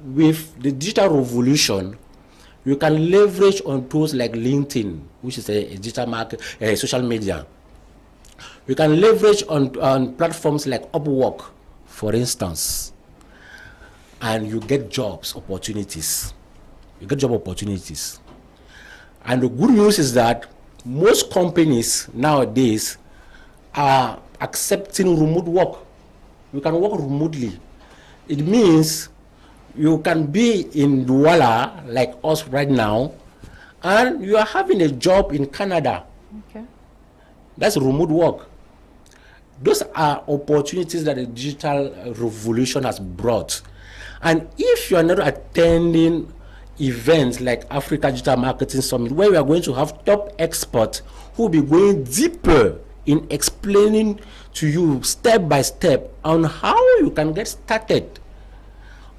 with the digital revolution, you can leverage on tools like LinkedIn, which is a digital market, social media. You can leverage on platforms like Upwork, for instance, and you get jobs opportunities. You get job opportunities. And the good news is that most companies nowadays are accepting remote work. You can work remotely. It means you can be in Douala, like us right now, and you are having a job in Canada. Okay. That's remote work. Those are opportunities that the digital revolution has brought. And if you are not attending events like Africa Digital Marketing Summit, where we are going to have top experts who will be going deeper in explaining to you step by step on how you can get started,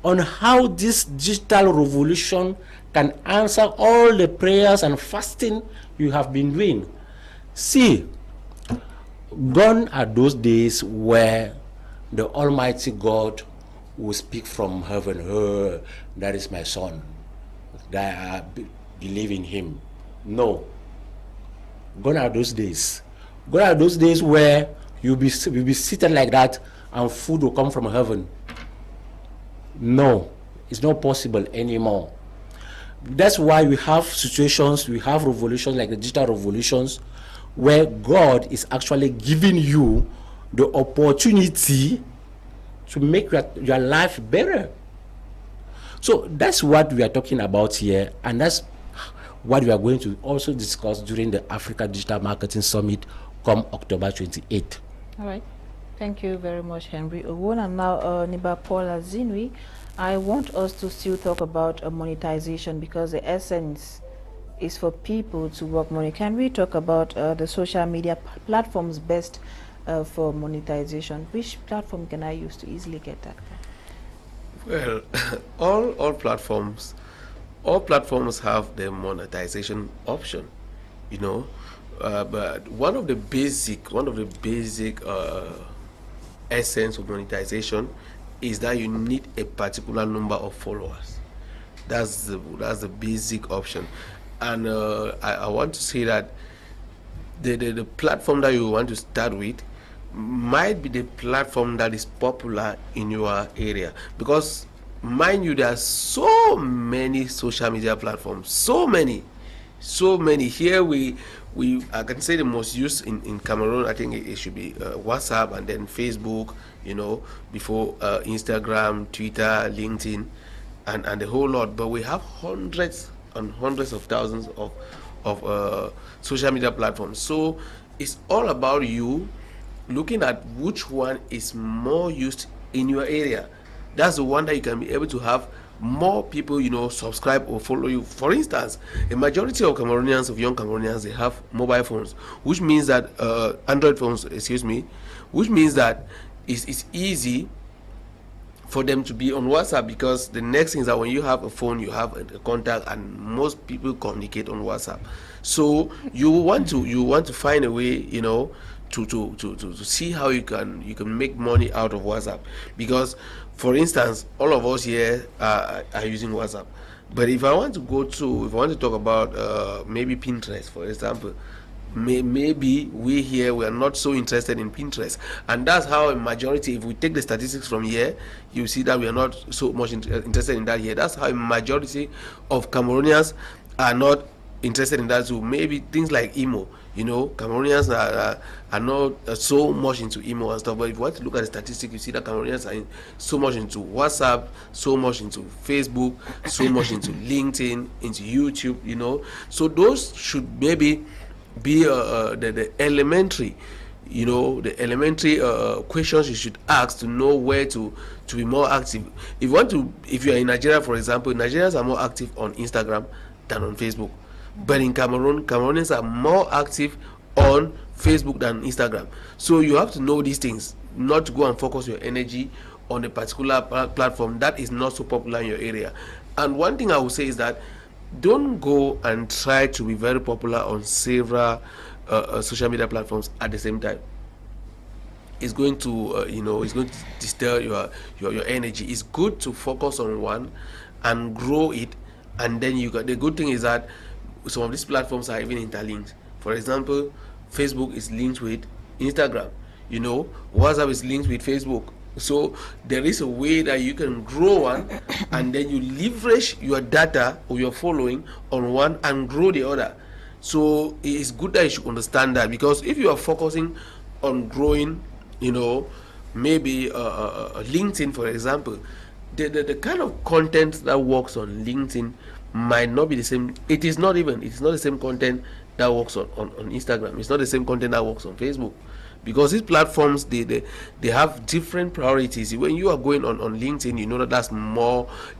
on how this digital revolution can answer all the prayers and fasting you have been doing. See, gone are those days where the Almighty God will speak from heaven, oh, that is my son, that I believe in him. No. Gone are those days. Gone are those days where you'll be seated like that and food will come from heaven. No, it's not possible anymore. that's why we have situations, we have revolutions like the digital revolutions, where God is actually giving you the opportunity to make your life better. So that's what we are talking about here, and that's what we are going to also discuss during the Africa Digital Marketing Summit come October 28th. All right. Thank you very much, Henry Owona. And now, Neba Paul Azinwi, I want us to still talk about monetization, because the essence is for people to work money. Can we talk about the social media platforms best for monetization? Which platform can I use to easily get that? Well, all platforms have their monetization option, you know, but one of the basic essence of monetization is that you need a particular number of followers. That's the basic option, and I want to say that the platform that you want to start with might be the platform that is popular in your area, because mind you, there are so many social media platforms, so many here. I can say the most used in Cameroon, I think it should be WhatsApp, and then Facebook, you know, before Instagram, Twitter, LinkedIn, and the whole lot. But we have hundreds and hundreds of thousands of social media platforms. So it's all about you looking at which one is more used in your area. That's the one that you can be able to have more people, you know, subscribe or follow you. For instance, a majority of Cameroonians, of young Cameroonians, they have mobile phones, which means that Android phones, which means that it's easy for them to be on WhatsApp, because the next thing is that when you have a phone, you have a contact, and most people communicate on WhatsApp. So you want to find a way, you know, to see how you can make money out of WhatsApp, because for instance, all of us here are using WhatsApp. But if I want to talk about maybe Pinterest, for example, maybe we are not so interested in Pinterest, and that's how a majority, if we take the statistics from here, you see that we are not so much interested in that here. That's how a majority of Cameroonians are not interested in that. So maybe things like emo, you know, Cameroonians are not so much into emo and stuff. But if you want to look at the statistics, you see that Cameroonians are so much into WhatsApp, so much into Facebook, so much into LinkedIn, into YouTube, you know. So those should maybe be the elementary, you know, the elementary questions you should ask to know where to be more active. If you are in Nigeria, for example, Nigerians are more active on Instagram than on Facebook. But in Cameroon, Cameroonians are more active on Facebook than Instagram. So you have to know these things, not to go and focus your energy on a particular platform that is not so popular in your area. And one thing I will say is that don't go and try to be very popular on several social media platforms at the same time. It's going to it's going to disturb your energy. It's good to focus on one and grow it, and then the good thing is that some of these platforms are even interlinked. For example, Facebook is linked with Instagram, you know, WhatsApp is linked with Facebook. So there is a way that you can grow one, and then you leverage your data or your following on one and grow the other. So it's good that you should understand that, because if you are focusing on growing, you know, maybe LinkedIn, for example, the kind of content that works on LinkedIn might not be the same. It's not the same content that works on Instagram. It's not the same content that works on Facebook, because these platforms they have different priorities. When you are going on LinkedIn, you know that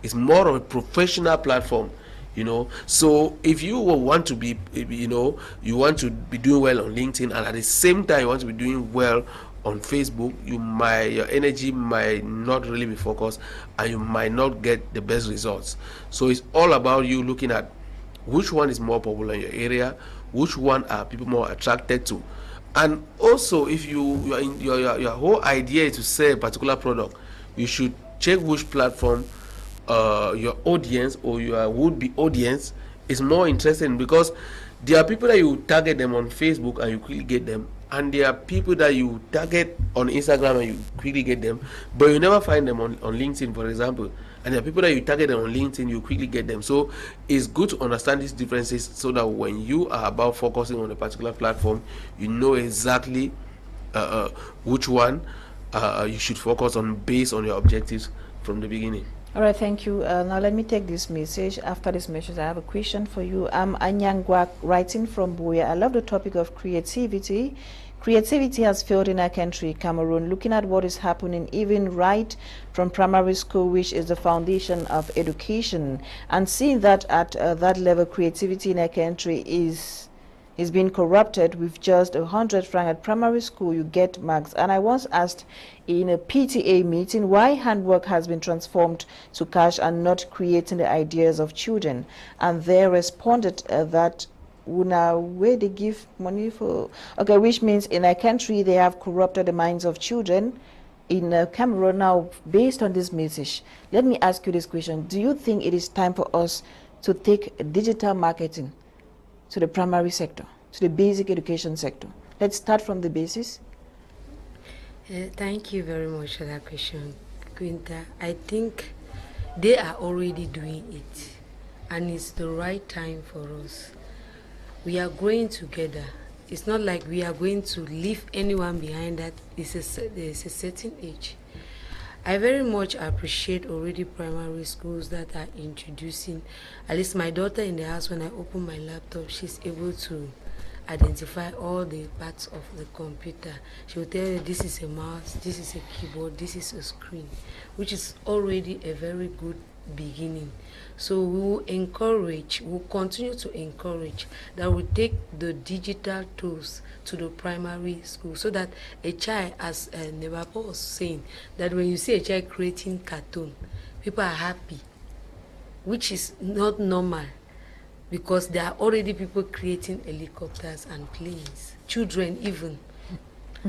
it's more of a professional platform, you know. So if you want to be, you know, you want to be doing well on LinkedIn, and at the same time you want to be doing well on Facebook, your energy might not really be focused, and you might not get the best results. So it's all about you looking at which one is more popular in your area, which one are people more attracted to. And also, if your whole idea is to sell a particular product, you should check which platform your audience or your would-be audience is more interested in, because there are people that you target them on Facebook and you quickly get them, and there are people that you target on Instagram and you quickly get them, but you never find them on LinkedIn, for example. And there are people that you target on LinkedIn, you quickly get them. So it's good to understand these differences so that when you are about focusing on a particular platform, you know exactly which one you should focus on based on your objectives from the beginning. All right, thank you. Now let me take this message. After this message, I have a question for you. I'm Anyangwak, writing from Buya. I love the topic of creativity. Creativity has failed in our country, Cameroon. Looking at what is happening, even right from primary school, which is the foundation of education, and seeing that at that level, creativity in our country is being corrupted. With just 100 francs at primary school, you get marks. And I once asked in a PTA meeting why handwork has been transformed to cash and not creating the ideas of children, and they responded that where they give money for, okay, which means in a country they have corrupted the minds of children. In Cameroon now, based on this message, let me ask you this question: do you think it is time for us to take digital marketing to the primary sector, to the basic education sector? Let's start from the basis. Thank you very much for that question, Quinter. I think they are already doing it, and it's the right time for us. We are growing together. It's not like we are going to leave anyone behind. That there's a certain age. I very much appreciate already primary schools that are introducing, at least my daughter in the house, when I open my laptop, she's able to identify all the parts of the computer. She will tell you this is a mouse, this is a keyboard, this is a screen, which is already a very good beginning. So we will encourage, we will continue to encourage that we take the digital tools to the primary school, so that a child, as Neba Paul was saying, that when you see a child creating cartoon, people are happy, which is not normal, because there are already people creating helicopters and planes, children even.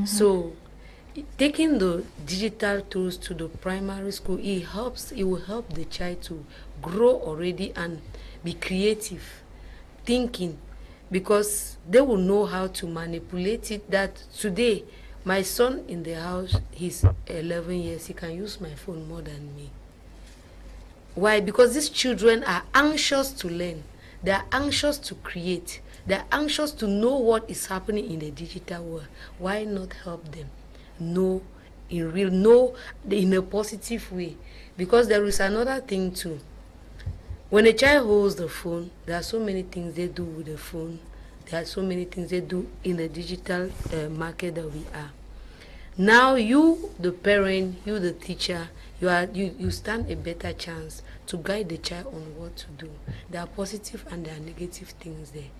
So taking the digital tools to the primary school, it will help the child to grow already and be creative, thinking, because they will know how to manipulate it. That today, my son in the house, he's 11 years, he can use my phone more than me. Why? Because these children are anxious to learn. They are anxious to create. They are anxious to know what is happening in the digital world. Why not help them know in a positive way? Because there is another thing too. When a child holds the phone, there are so many things they do with the phone. There are so many things they do in the digital market that we are. Now you, the parent, you, the teacher, you stand a better chance to guide the child on what to do. There are positive and there are negative things there.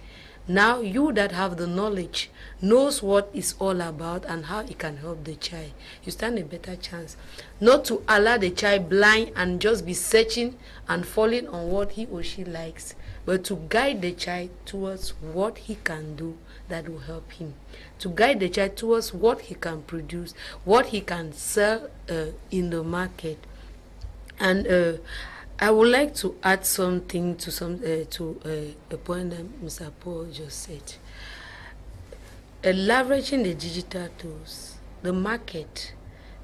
Now you that have the knowledge knows what it's all about and how it can help the child. You stand a better chance not to allow the child blind and just be searching and falling on what he or she likes, but to guide the child towards what he can do that will help him, to guide the child towards what he can produce, what he can sell in the market. And I would like to add something to a point that Mr. Paul just said. Leveraging the digital tools, the market,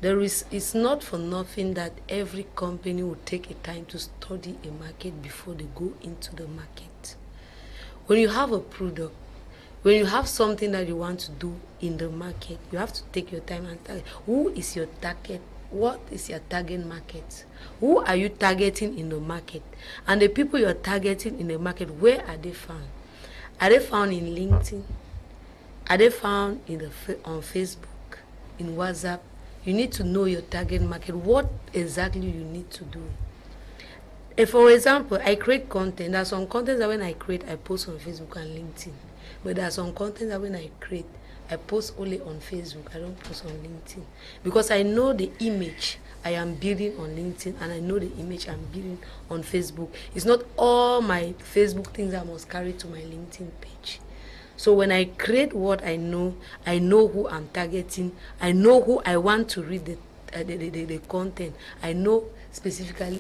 it's not for nothing that every company will take a time to study a market before they go into the market. When you have a product, when you have something that you want to do in the market, you have to take your time and target. Who is your target? What is your target market? Who are you targeting in the market? And the people you're targeting in the market, where are they found? Are they found in LinkedIn? Are they found on Facebook, in WhatsApp? You need to know your target market, what exactly you need to do. If, for example, I create content, there are some content that when I create, I post on Facebook and LinkedIn. But there are some content that when I create, I post only on Facebook. I don't post on LinkedIn. Because I know the image I am building on LinkedIn and I know the image I'm building on Facebook. It's not all my Facebook things I must carry to my LinkedIn page. So when I create what I know who I'm targeting, I know who I want to read the content. I know specifically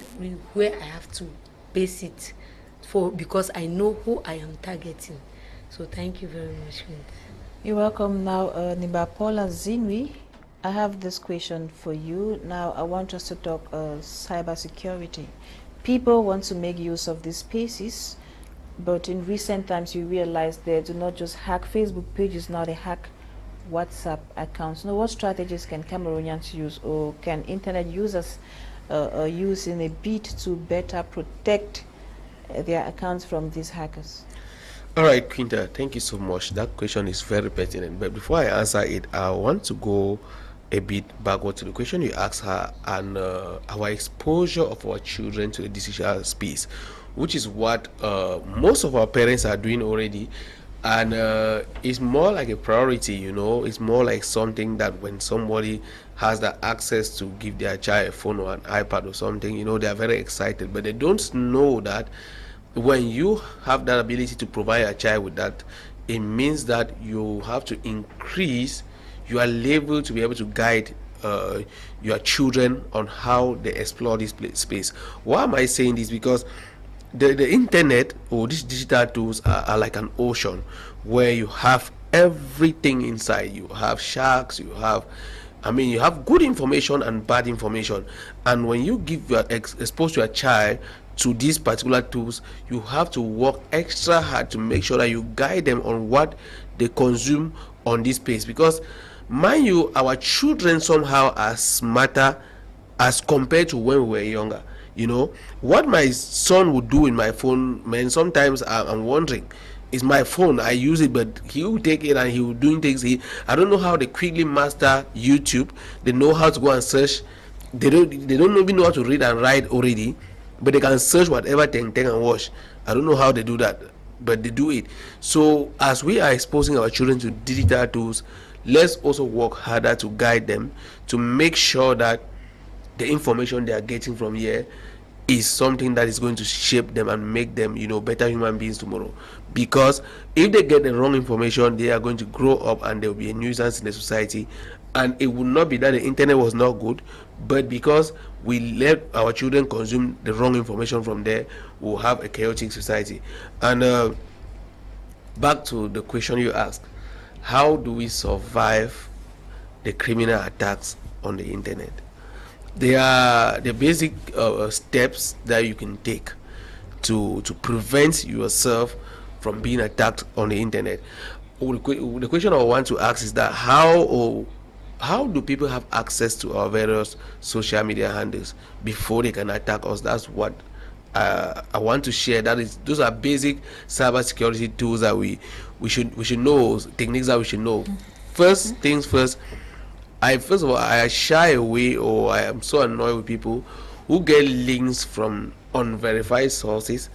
where I have to base it for, because I know who I am targeting. So thank you very much. You're welcome. Now, Neba Paul Zinwi, I have this question for you. Now, I want us to talk cybersecurity. People want to make use of these spaces, but in recent times, you realize they do not just hack Facebook pages, now they hack WhatsApp accounts. Now, what strategies can Cameroonians use, or can internet users use in a bid to better protect their accounts from these hackers? All right, Quinter, thank you so much. That question is very pertinent. But before I answer it, I want to go a bit backward to the question you asked her and our exposure of our children to the digital space, which is what most of our parents are doing already. And it's more like a priority, you know. It's more like something that when somebody has the access to give their child a phone or an iPad or something, you know, they are very excited. But they don't know that when you have that ability to provide a child with that, it means that you have to increase your level to be able to guide your children on how they explore this space. Why am I saying this? Because the internet or these digital tools are like an ocean where you have everything inside. You have sharks, you have good information and bad information. And when you give your expose your child to these particular tools, you have to work extra hard to make sure that you guide them on what they consume on this space. Because mind you, our children somehow are smarter as compared to when we were younger. You know what my son would do in my phone, man, sometimes I'm wondering, it's my phone, I use it, but he will take it and he will doing things. I don't know how they quickly master YouTube. They know how to go and search. They don't even know how to read and write already, but they can search whatever thing and watch. I don't know how they do that, but they do it. So as we are exposing our children to digital tools, let's also work harder to guide them, to make sure that the information they are getting from here is something that is going to shape them and make them, you know, better human beings tomorrow. Because if they get the wrong information, they are going to grow up and there will be a nuisance in the society. And it will not be that the internet was not good, but because we let our children consume the wrong information from there, we'll have a chaotic society. And back to the question you asked, how do we survive the criminal attacks on the internet? There are the basic steps that you can take to prevent yourself from being attacked on the internet. The question I want to ask is that how do people have access to our various social media handles before they can attack us? That's what I want to share. Those are basic cybersecurity tools that we should know, techniques that we should know. First things first. First of all, I shy away, or I am so annoyed with people who get links from unverified sources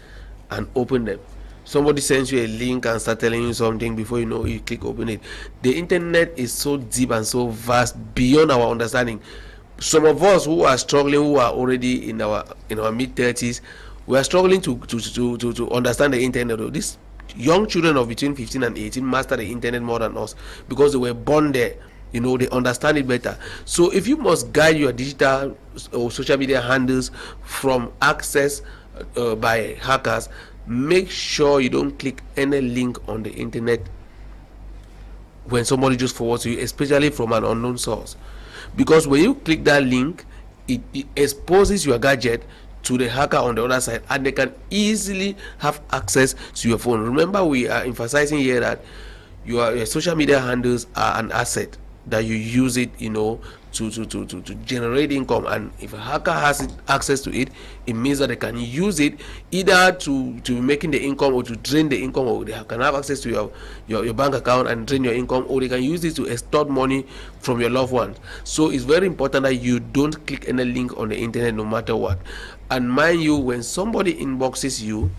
and open them. Somebody sends you a link and start telling you something, before you know, you click open it. The internet is so deep and so vast beyond our understanding. Some of us who are struggling, who are already in our mid-30s, we are struggling to understand the internet. These young children of between 15 and 18 master the internet more than us because they were born there. You know, they understand it better. So if you must guide your digital or social media handles from access by hackers, make sure you don't click any link on the internet when somebody just forwards to you, especially from an unknown source. Because when you click that link, it exposes your gadget to the hacker on the other side, and they can easily have access to your phone. Remember, we are emphasizing here that your social media handles are an asset that you use it, you know, to generate income. And if a hacker has access to it, it means that they can use it either to making the income, or to drain the income, or they can have access to your bank account and drain your income, or they can use it to extort money from your loved ones. So it's very important that you don't click any link on the internet, no matter what. And mind you, when somebody inboxes you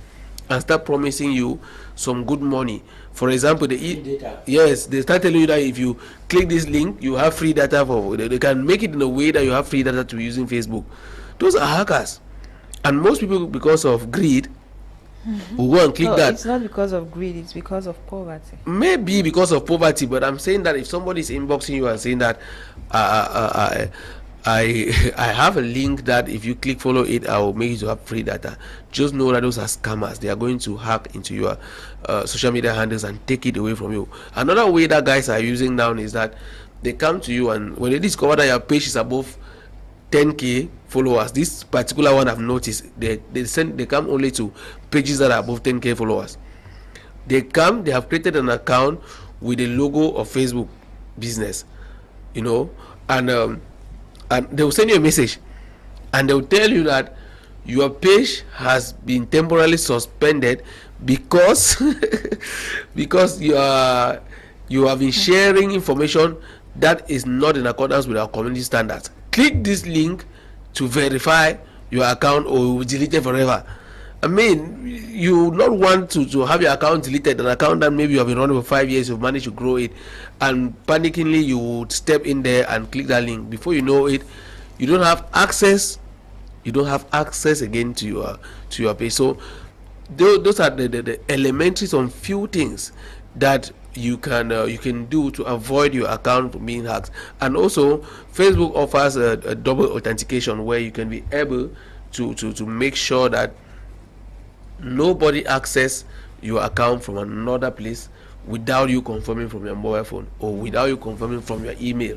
and start promising you some good money, for example, yes, they start telling you that if you click this link, you have free data. They can make it in a way that you have free data to using Facebook. Those are hackers, and most people, because of greed, will go and click that. It's not because of greed; it's because of poverty. Maybe because of poverty, but I'm saying that if somebody is inboxing you and saying that I have a link that if you click follow it, I will make you to have free data, just know that those are scammers. They are going to hack into your social media handles and take it away from you. Another way that guys are using now is that they come to you, and when they discover that your page is above 10k followers, this particular one I've noticed, they come only to pages that are above 10k followers. They have created an account with the logo of Facebook business, you know, and they will send you a message, and they will tell you that your page has been temporarily suspended because because you have been sharing information that is not in accordance with our community standards. Click this link to verify your account, or it will be deleted forever. I mean, you not want to have your account deleted, an account that maybe you have been running for 5 years, you've managed to grow it, and panickingly you would step in there and click that link. Before you know it, you don't have access again to your page. So those are the elementary, some few things that you can do to avoid your account from being hacked. And also, Facebook offers a double authentication where you can be able to make sure that nobody access your account from another place without you confirming from your mobile phone, or without you confirming from your email.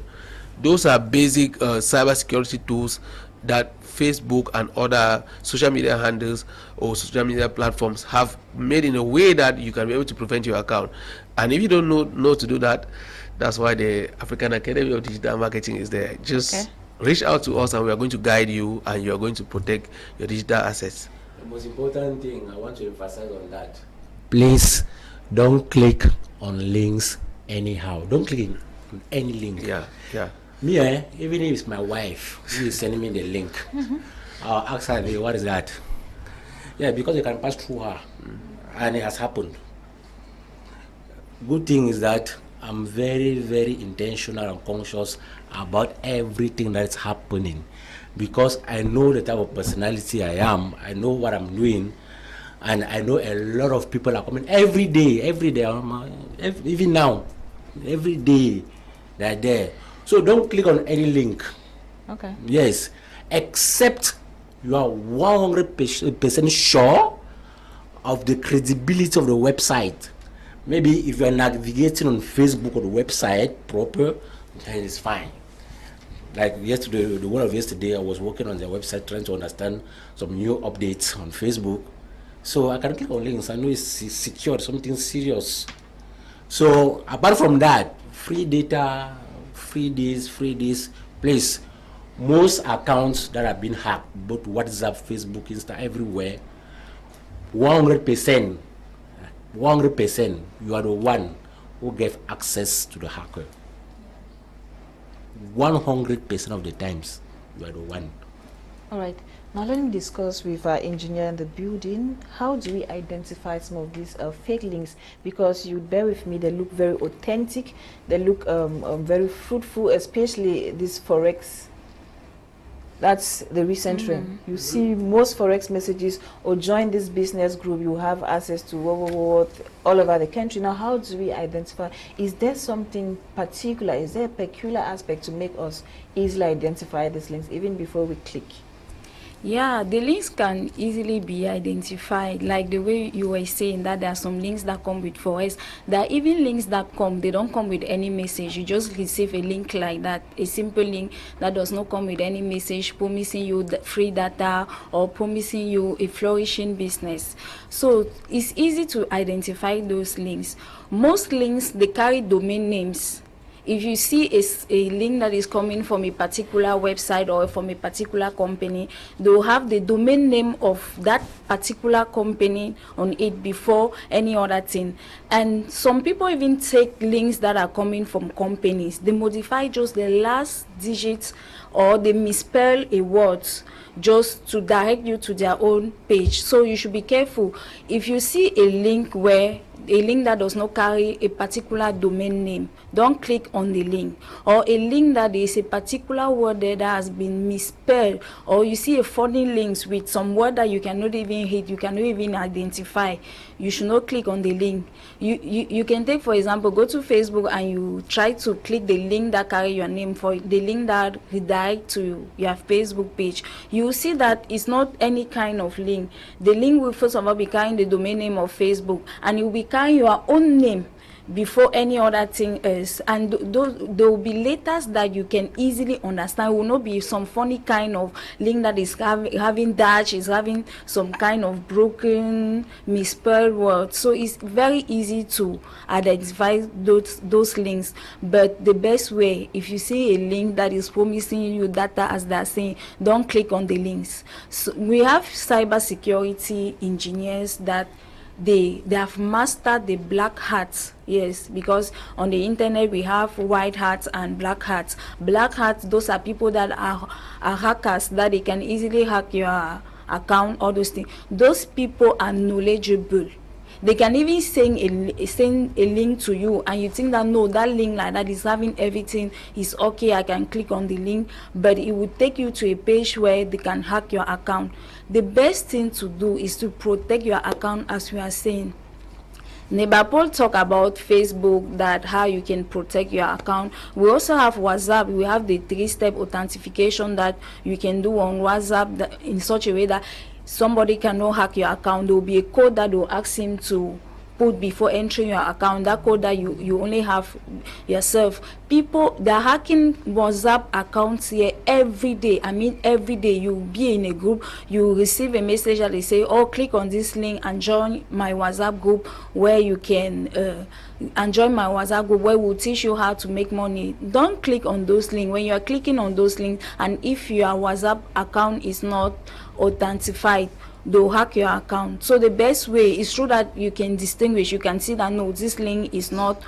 Those are basic cyber security tools that Facebook and other social media handles or social media platforms have made in a way that you can be able to prevent your account. And if you don't know to do that, that's why the African Academy of Digital Marketing is there. Just reach out to us, and we are going to guide you, and you are going to protect your digital assets. The most important thing I want to emphasize on that: please don't click on links anyhow. Don't click on any link. Yeah. Me, even if it's my wife who is sending me the link, I'll ask her, what is that? Yeah, because you can pass through her, and it has happened. Good thing is that I'm very, very intentional and conscious about everything that's happening, because I know the type of personality I am. I know what I'm doing, and I know a lot of people are coming every day, even now, every day they're there. So don't click on any link. Okay. Yes, except you are 100% sure of the credibility of the website. Maybe if you are navigating on Facebook or the website proper, then it's fine. Like yesterday, the one of yesterday, I was working on their website trying to understand some new updates on Facebook. So I can click on links. I know it's secure, something serious. So apart from that, free data, free this, please. Most accounts that have been hacked, both WhatsApp, Facebook, Insta, everywhere, 100%, you are the one who gave access to the hacker. 100% of the times, you are the one. All right. Now let me discuss with our engineer in the building. How do we identify some of these fake links? Because you bear with me, they look very authentic. They look very fruitful, especially this Forex. That's the recent trend. You see most Forex messages, or join this business group, you have access to all over the country. Now, how do we identify? Is there something particular? Is there a peculiar aspect to make us easily identify these links even before we click? Yeah, the links can easily be identified, like the way you were saying that there are some links that come with 4S. There are even links that they don't come with any message. You just receive a link like that, a simple link that does not come with any message promising you free data or promising you a flourishing business. So it's easy to identify those links. Most links, they carry domain names. If you see a link that is coming from a particular website or from a particular company, they will have the domain name of that particular company on it before any other thing. And some people even take links that are coming from companies. They modify just the last digits, or they misspell a word just to direct you to their own page. So you should be careful. If you see a link that does not carry a particular domain name, don't click on the link. Or a link that is a particular word there that has been misspelled, or you see a funny links with some word that you cannot even hit, you cannot even identify, you should not click on the link. You can take, for example, go to Facebook and you try to click the link that carry your name, for the link that redirect to your Facebook page. You will see that it's not any kind of link. The link will first of all be carrying the domain name of Facebook, and it will be carrying your own name. before any other thing is, and there will be letters that you can easily understand. It will not be some funny kind of link that is having dash, is having some kind of broken misspelled words. So it's very easy to identify those links. But the best way, if you see a link that is promising you data as they're saying, don't click on the links. So we have cybersecurity engineers that they have mastered the black hats. Yes, because on the internet we have white hats and black hats. Black hats, those are people that are hackers, that they can easily hack your account, all those things. Those people are knowledgeable. They can even send a link to you, and you think that no, that link like that is having everything, is okay, I can click on the link, but it will take you to a page where they can hack your account. The best thing to do is to protect your account, as we are saying. Neba Paul talk about Facebook, that how you can protect your account. We also have WhatsApp. We have the 3-step authentication that you can do on WhatsApp, that in such a way that somebody cannot hack your account. There will be a code that will ask him to put before entering your account, that code that you only have yourself. People, they're hacking WhatsApp accounts here every day. I mean, every day. You'll be in a group, you receive a message that they say, oh, click on this link and join my WhatsApp group, where you can where we'll teach you how to make money. Don't click on those links. When you are clicking on those links, and if your WhatsApp account is not authentified, they'll hack your account. So the best way is through that you can distinguish. You can see that no, this link is not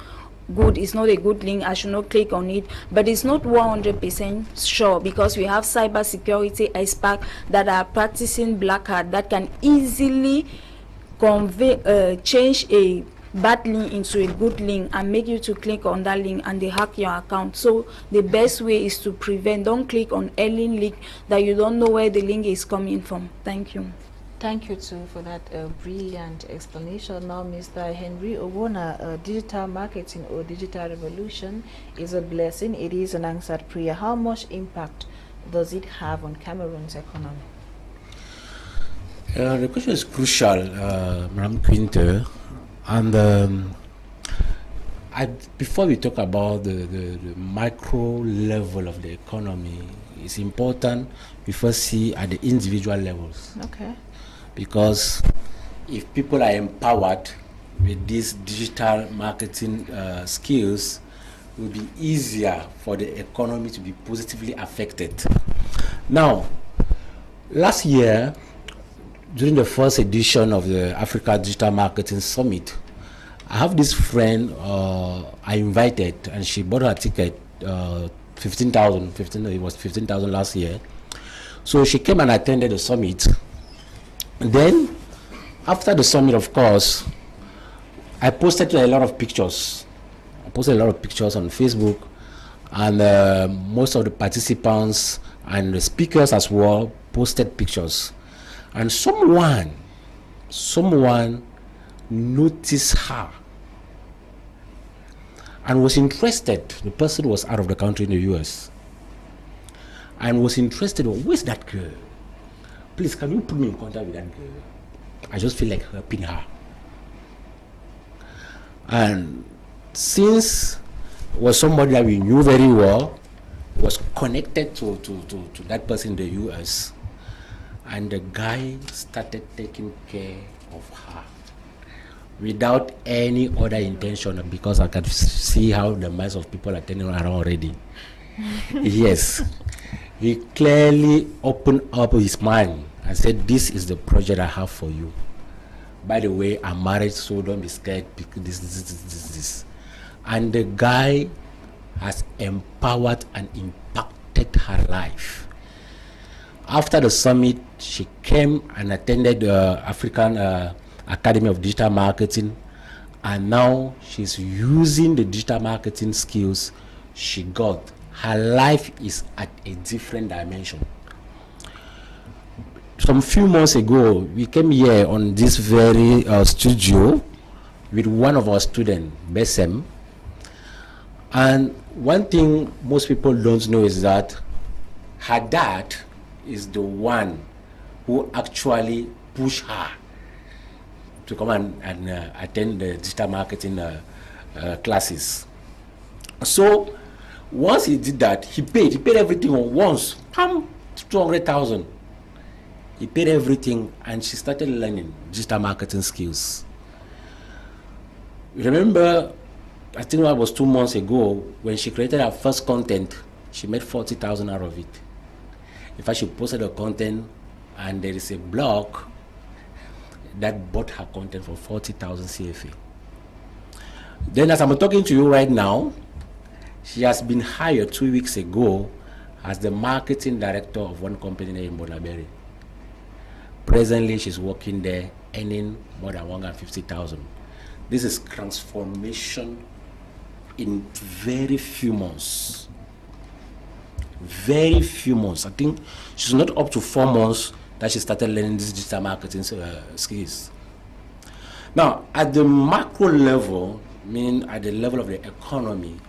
good, it's not a good link, I should not click on it. But it's not 100% sure, because we have cybersecurity experts that are practicing black hat, that can easily change a bad link into a good link and make you to click on that link, and they hack your account. So the best way is to prevent. Don't click on any link that you don't know where the link is coming from. Thank you. Thank you too for that brilliant explanation. Now, Mr. Henry Owona, digital marketing or digital revolution is a blessing. It is an answered prayer. How much impact does it have on Cameroon's economy? The question is crucial, Madam Quinter. And before we talk about the micro level of the economy, it's important we first see at the individual levels. Okay. Because if people are empowered with these digital marketing skills, it will be easier for the economy to be positively affected. Now, last year, during the first edition of the Africa Digital Marketing Summit, I have this friend I invited, and she bought her ticket, 15,000. It was 15,000 last year. So she came and attended the summit. Then, after the summit, of course, I posted a lot of pictures. I posted a lot of pictures on Facebook, and most of the participants and the speakers as well posted pictures. And someone noticed her and was interested. The person was out of the country in the US, and was interested. Where's that girl? Please, can you put me in contact with that girl? I just feel like helping her. And since it was somebody that we knew very well, was connected to that person in the US, and the guy started taking care of her without any other intention, because I can see how the minds of people are turning around already. Yes. He clearly opened up his mind and said, this is the project I have for you. By the way, I'm married, so don't be scared, because this. And the guy has empowered and impacted her life. After the summit, she came and attended the African Academy of Digital Marketing, and now she's using the digital marketing skills she got. Her life is at a different dimension. Some few months ago, we came here on this very studio with one of our students, Besem. And one thing most people don't know is that her dad is the one who actually pushed her to come and attend the digital marketing classes. So once he did that, he paid everything on once. 200,000. He paid everything, and she started learning digital marketing skills. Remember, I think that was 2 months ago, when she created her first content, she made 40,000 out of it. In fact, she posted her content, and there is a blog that bought her content for 40,000 CFA. Then, as I'm talking to you right now, she has been hired 2 weeks ago as the marketing director of one company in Bodaberi. Presently, she's working there, earning more than 150,000. This is transformation in very few months. Very few months. I think she's not up to 4 months that she started learning these digital marketing skills. Now, at the macro level, meaning at the level of the economy,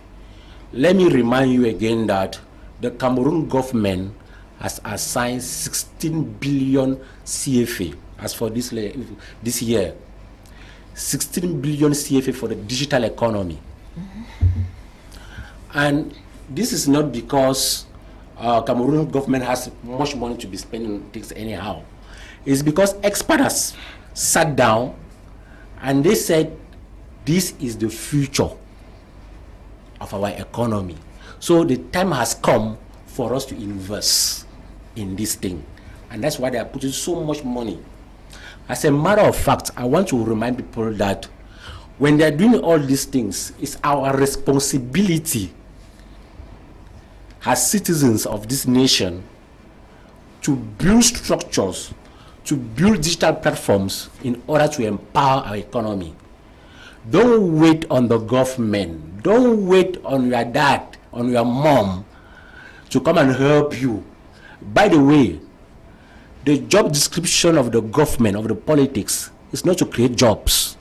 let me remind you again that the Cameroon government has assigned 16 billion CFA as for this year. 16 billion CFA for the digital economy. And this is not because Cameroon government has much money to be spending on things anyhow. It's because experts sat down and they said, this is the future of our economy. So the time has come for us to invest in this thing. And that's why they are putting so much money. As a matter of fact, I want to remind people that when they are doing all these things, it's our responsibility as citizens of this nation to build structures, to build digital platforms in order to empower our economy. Don't wait on the government. Don't wait on your dad, on your mom to come and help you. By the way, the job description of the government, of the politics, is not to create jobs.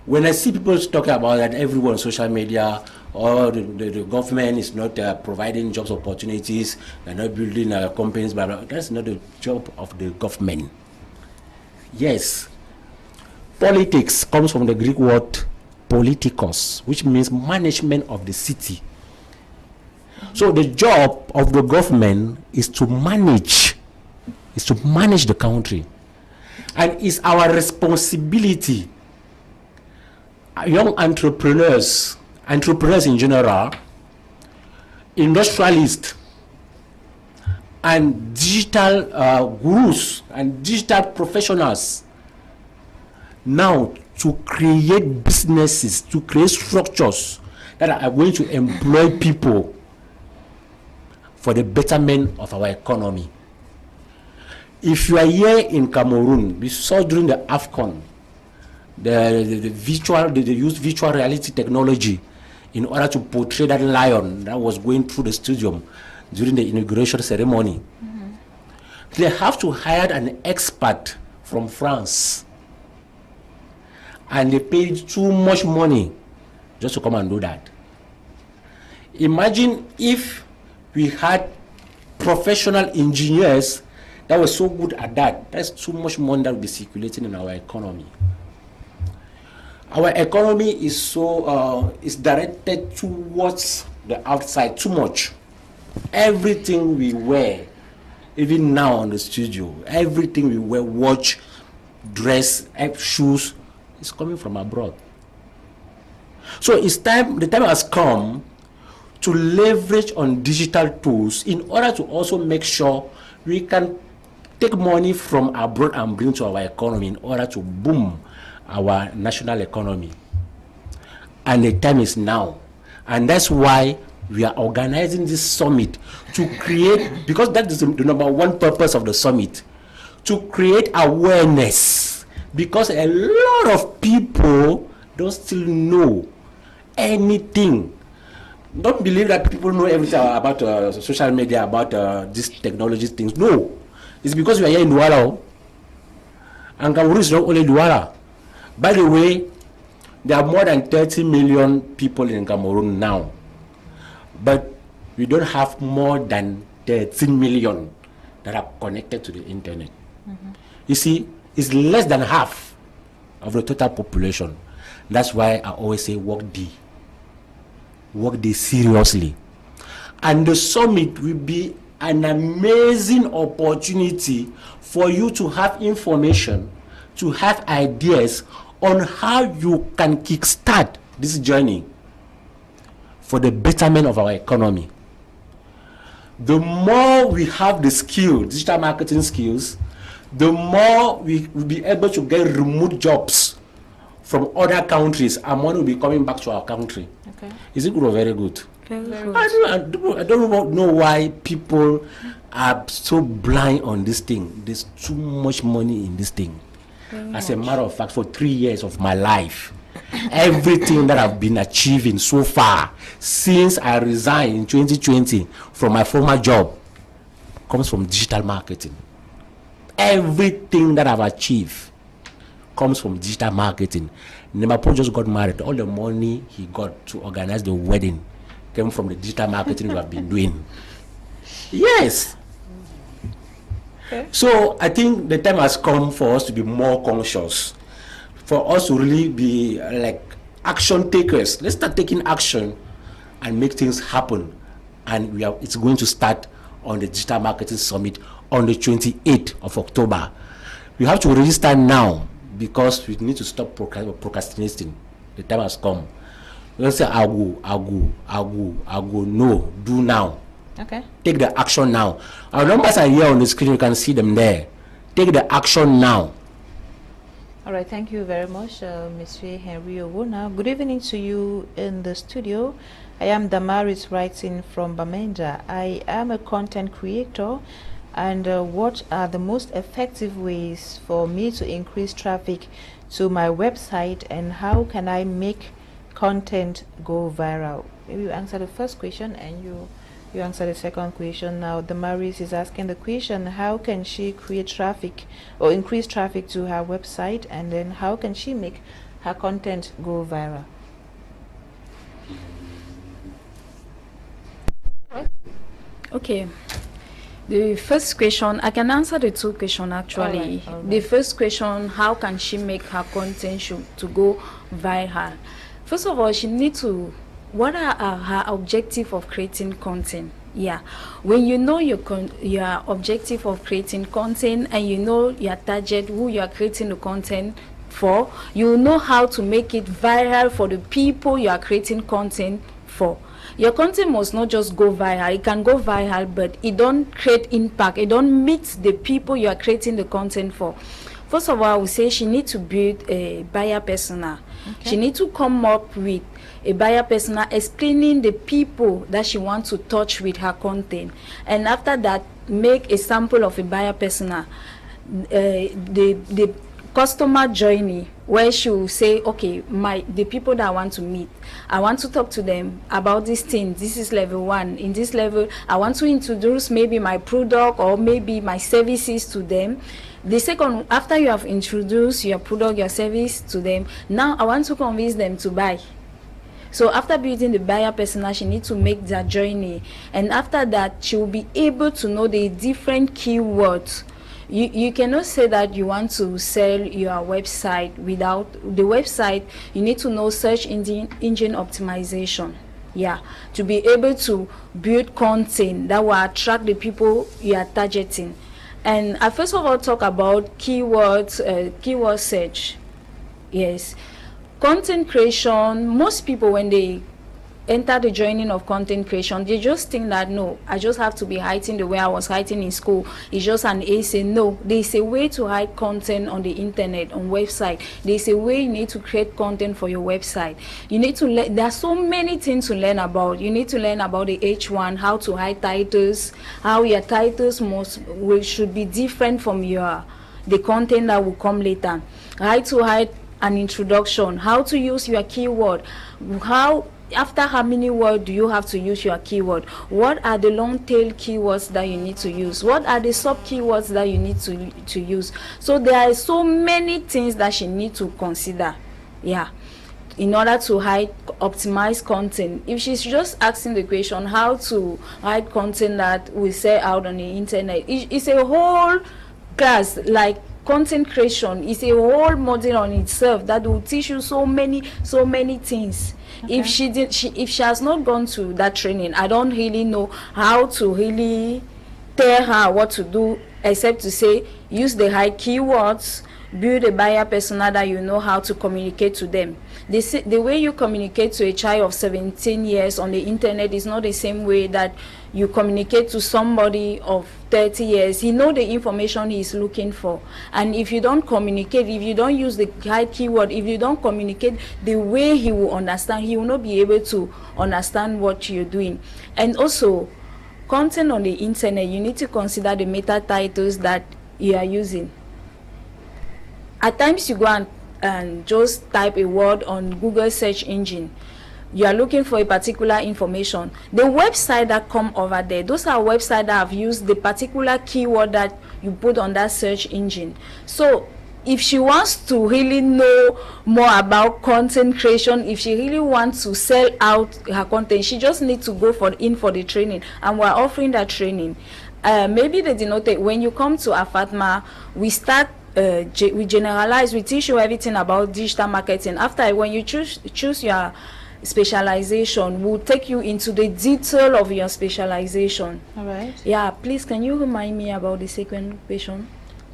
When I see people talking about that everywhere on social media, or the government is not providing jobs opportunities, they're not building companies, blah, blah, that's not the job of the government. Yes, politics comes from the Greek word politikos, which means management of the city. So the job of the government is to manage the country. And it's our responsibility, young entrepreneurs in general, industrialists, and digital gurus and digital professionals, now to create businesses, to create structures that are going to employ people for the betterment of our economy. If you are here in Cameroon, we saw during the AFCON, they used virtual reality technology in order to portray that lion that was going through the stadium during the inauguration ceremony. They have to hire an expert from France, and they paid too much money just to come and do that. Imagine if we had professional engineers that were so good at that. That's too much money that will be circulating in our economy. Our economy is so is directed towards the outside too much. Everything we wear, even now on the studio, everything we wear, watch, dress, shoes, is coming from abroad. So it's time. The time has come to leverage on digital tools in order to also make sure we can take money from abroad and bring to our economy in order to boom our national economy. And the time is now. And that's why we are organizing this summit to create, because that is the number one purpose of the summit, to create awareness. Because a lot of people don't still know anything. Don't believe that people know everything about social media, about these technology things. No. It's because we are here in Douala. And Cameroon is not only Douala. By the way, there are more than 30 million people in Cameroon now. But we don't have more than 13 million that are connected to the internet. You see, it's less than half of the total population. That's why I always say work day seriously. And the summit will be an amazing opportunity for you to have information, to have ideas on how you can kickstart this journey for the betterment of our economy. The more we have the skill, digital marketing skills, the more we will be able to get remote jobs from other countries, and money will be coming back to our country. Okay. Is it good or very good? Very good. I don't know why people are so blind on this thing. There's too much money in this thing. As a matter of fact, for 3 years of my life, everything that I've been achieving so far since I resigned in 2020 from my former job comes from digital marketing. Everything that I've achieved comes from digital marketing. Neba Paul just got married. All the money he got to organize the wedding came from the digital marketing we have been doing. Yes. Okay. So I think the time has come for us to be more conscious, for us to really be like action takers. Let's start taking action and make things happen. And it's going to start on the Digital Marketing Summit on the 28th of October. We have to register now because we need to stop procrastinating. The time has come. We don't say, I'll go. No, do now. Okay. Take the action now. Our numbers are here on the screen. You can see them there. Take the action now. All right. Thank you very much, Mr. Henry Owona. Good evening to you in the studio. I am Damaris writing from Bamenda. I am a content creator. And what are the most effective ways for me to increase traffic to my website, and how can I make content go viral? Maybe you answer the first question and you answer the second question. Now Damaris is asking the question, how can she create traffic or increase traffic to her website, and then how can she make her content go viral? Okay. The first question, I can answer the two questions actually. All right. The first question, how can she make her content to go viral? First of all, she needs to, what are her objective of creating content? Yeah, when you know your objective of creating content and you know your target, who you are creating the content for, you know how to make it viral for the people you are creating content for. Your content must not just go viral. It can go viral, but it don't create impact. It don't meet the people you are creating the content for. First of all, I would say she needs to build a buyer persona. Okay. She needs to come up with a buyer persona explaining the people that she wants to touch with her content. And after that, make a sample of a buyer persona. The customer journey, where she will say, okay, the people that I want to meet, I want to talk to them about this thing. This is level 1. In this level, I want to introduce maybe my product or maybe my services to them. The second, after you have introduced your product, your service to them, now I want to convince them to buy. So after building the buyer persona, she needs to make that journey. And after that, she will be able to know the different keywords. You cannot say that you want to sell your website without the website. You need to know search engine optimization, yeah, to be able to build content that will attract the people you are targeting. And I first of all talk about keywords, keyword search. Yes, content creation. Most people, when they enter the joining of content creation, they just think that, no, I just have to be hiding the way I was hiding in school. It's just an essay. No, there's a way to hide content on the internet, on website. There's a way you need to create content for your website. You need to learn. There are so many things to learn about. You need to learn about the H1, how to hide titles, how your titles should be different from the content that will come later. How to hide an introduction, how to use your keyword, after how many words do you have to use your keyword? What are the long tail keywords that you need to use? What are the sub keywords that you need to use? So there are so many things that she needs to consider, yeah, in order to optimize content. If she's just asking the question how to hide content that we sell out on the internet, it's a whole class, like content creation is a whole module on itself that will teach you so many things. Okay. If she has not gone to that training, I don't really know how to really tell her what to do, except to say use the high keywords, build a buyer persona that you know how to communicate to them. The way you communicate to a child of 17 years on the internet is not the same way that you communicate to somebody of 30 years. He knows the information he's looking for. And if you don't communicate, if you don't use the high keyword, if you don't communicate the way he will understand, he will not be able to understand what you're doing. And also, content on the internet, you need to consider the meta titles that you are using. At times you go and just type a word on Google search engine. You are looking for a particular information. The website that come over there, those are websites that have used the particular keyword that you put on that search engine. So if she wants to really know more about content creation, if she really wants to sell out her content, she just needs to go for the training, and we're offering that training. Maybe they did not take, when you come to Afatma, we start we generalize, we teach you everything about digital marketing. After, when you choose your specialization, we'll take you into the detail of your specialization. All right. Yeah, please, can you remind me about the second question?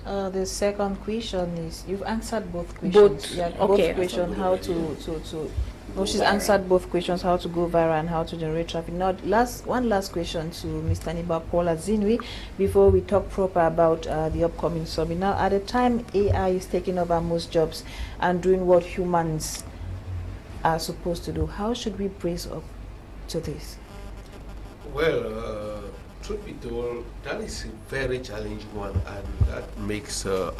The second question is, you've answered both questions. Both. Yeah, Okay. both questions, how to no, she's answered both questions, how to go viral and how to generate traffic. Now, one last question to Mr. Neba Paul Zinwi before we talk proper about the upcoming summit. Now, at the time AI is taking over most jobs and doing what humans are supposed to do, how should we brace up to this? Well, truth be told, that is a very challenging one, and that makes the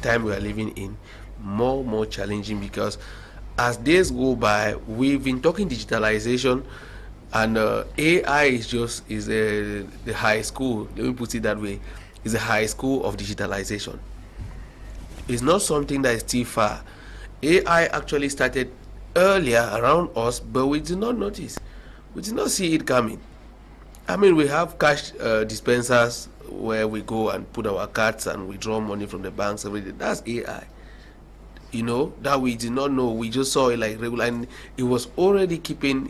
time we are living in more challenging, because as days go by, we've been talking digitalization, and AI is the high school. Let me put it that way: is the high school of digitalization. It's not something that is too far. AI actually started earlier around us, but we did not notice. We did not see it coming. I mean, we have cash dispensers where we go and put our cards and withdraw money from the banks every day. That's AI. You know, that we did not know. We just saw it like regular, and it was already keeping,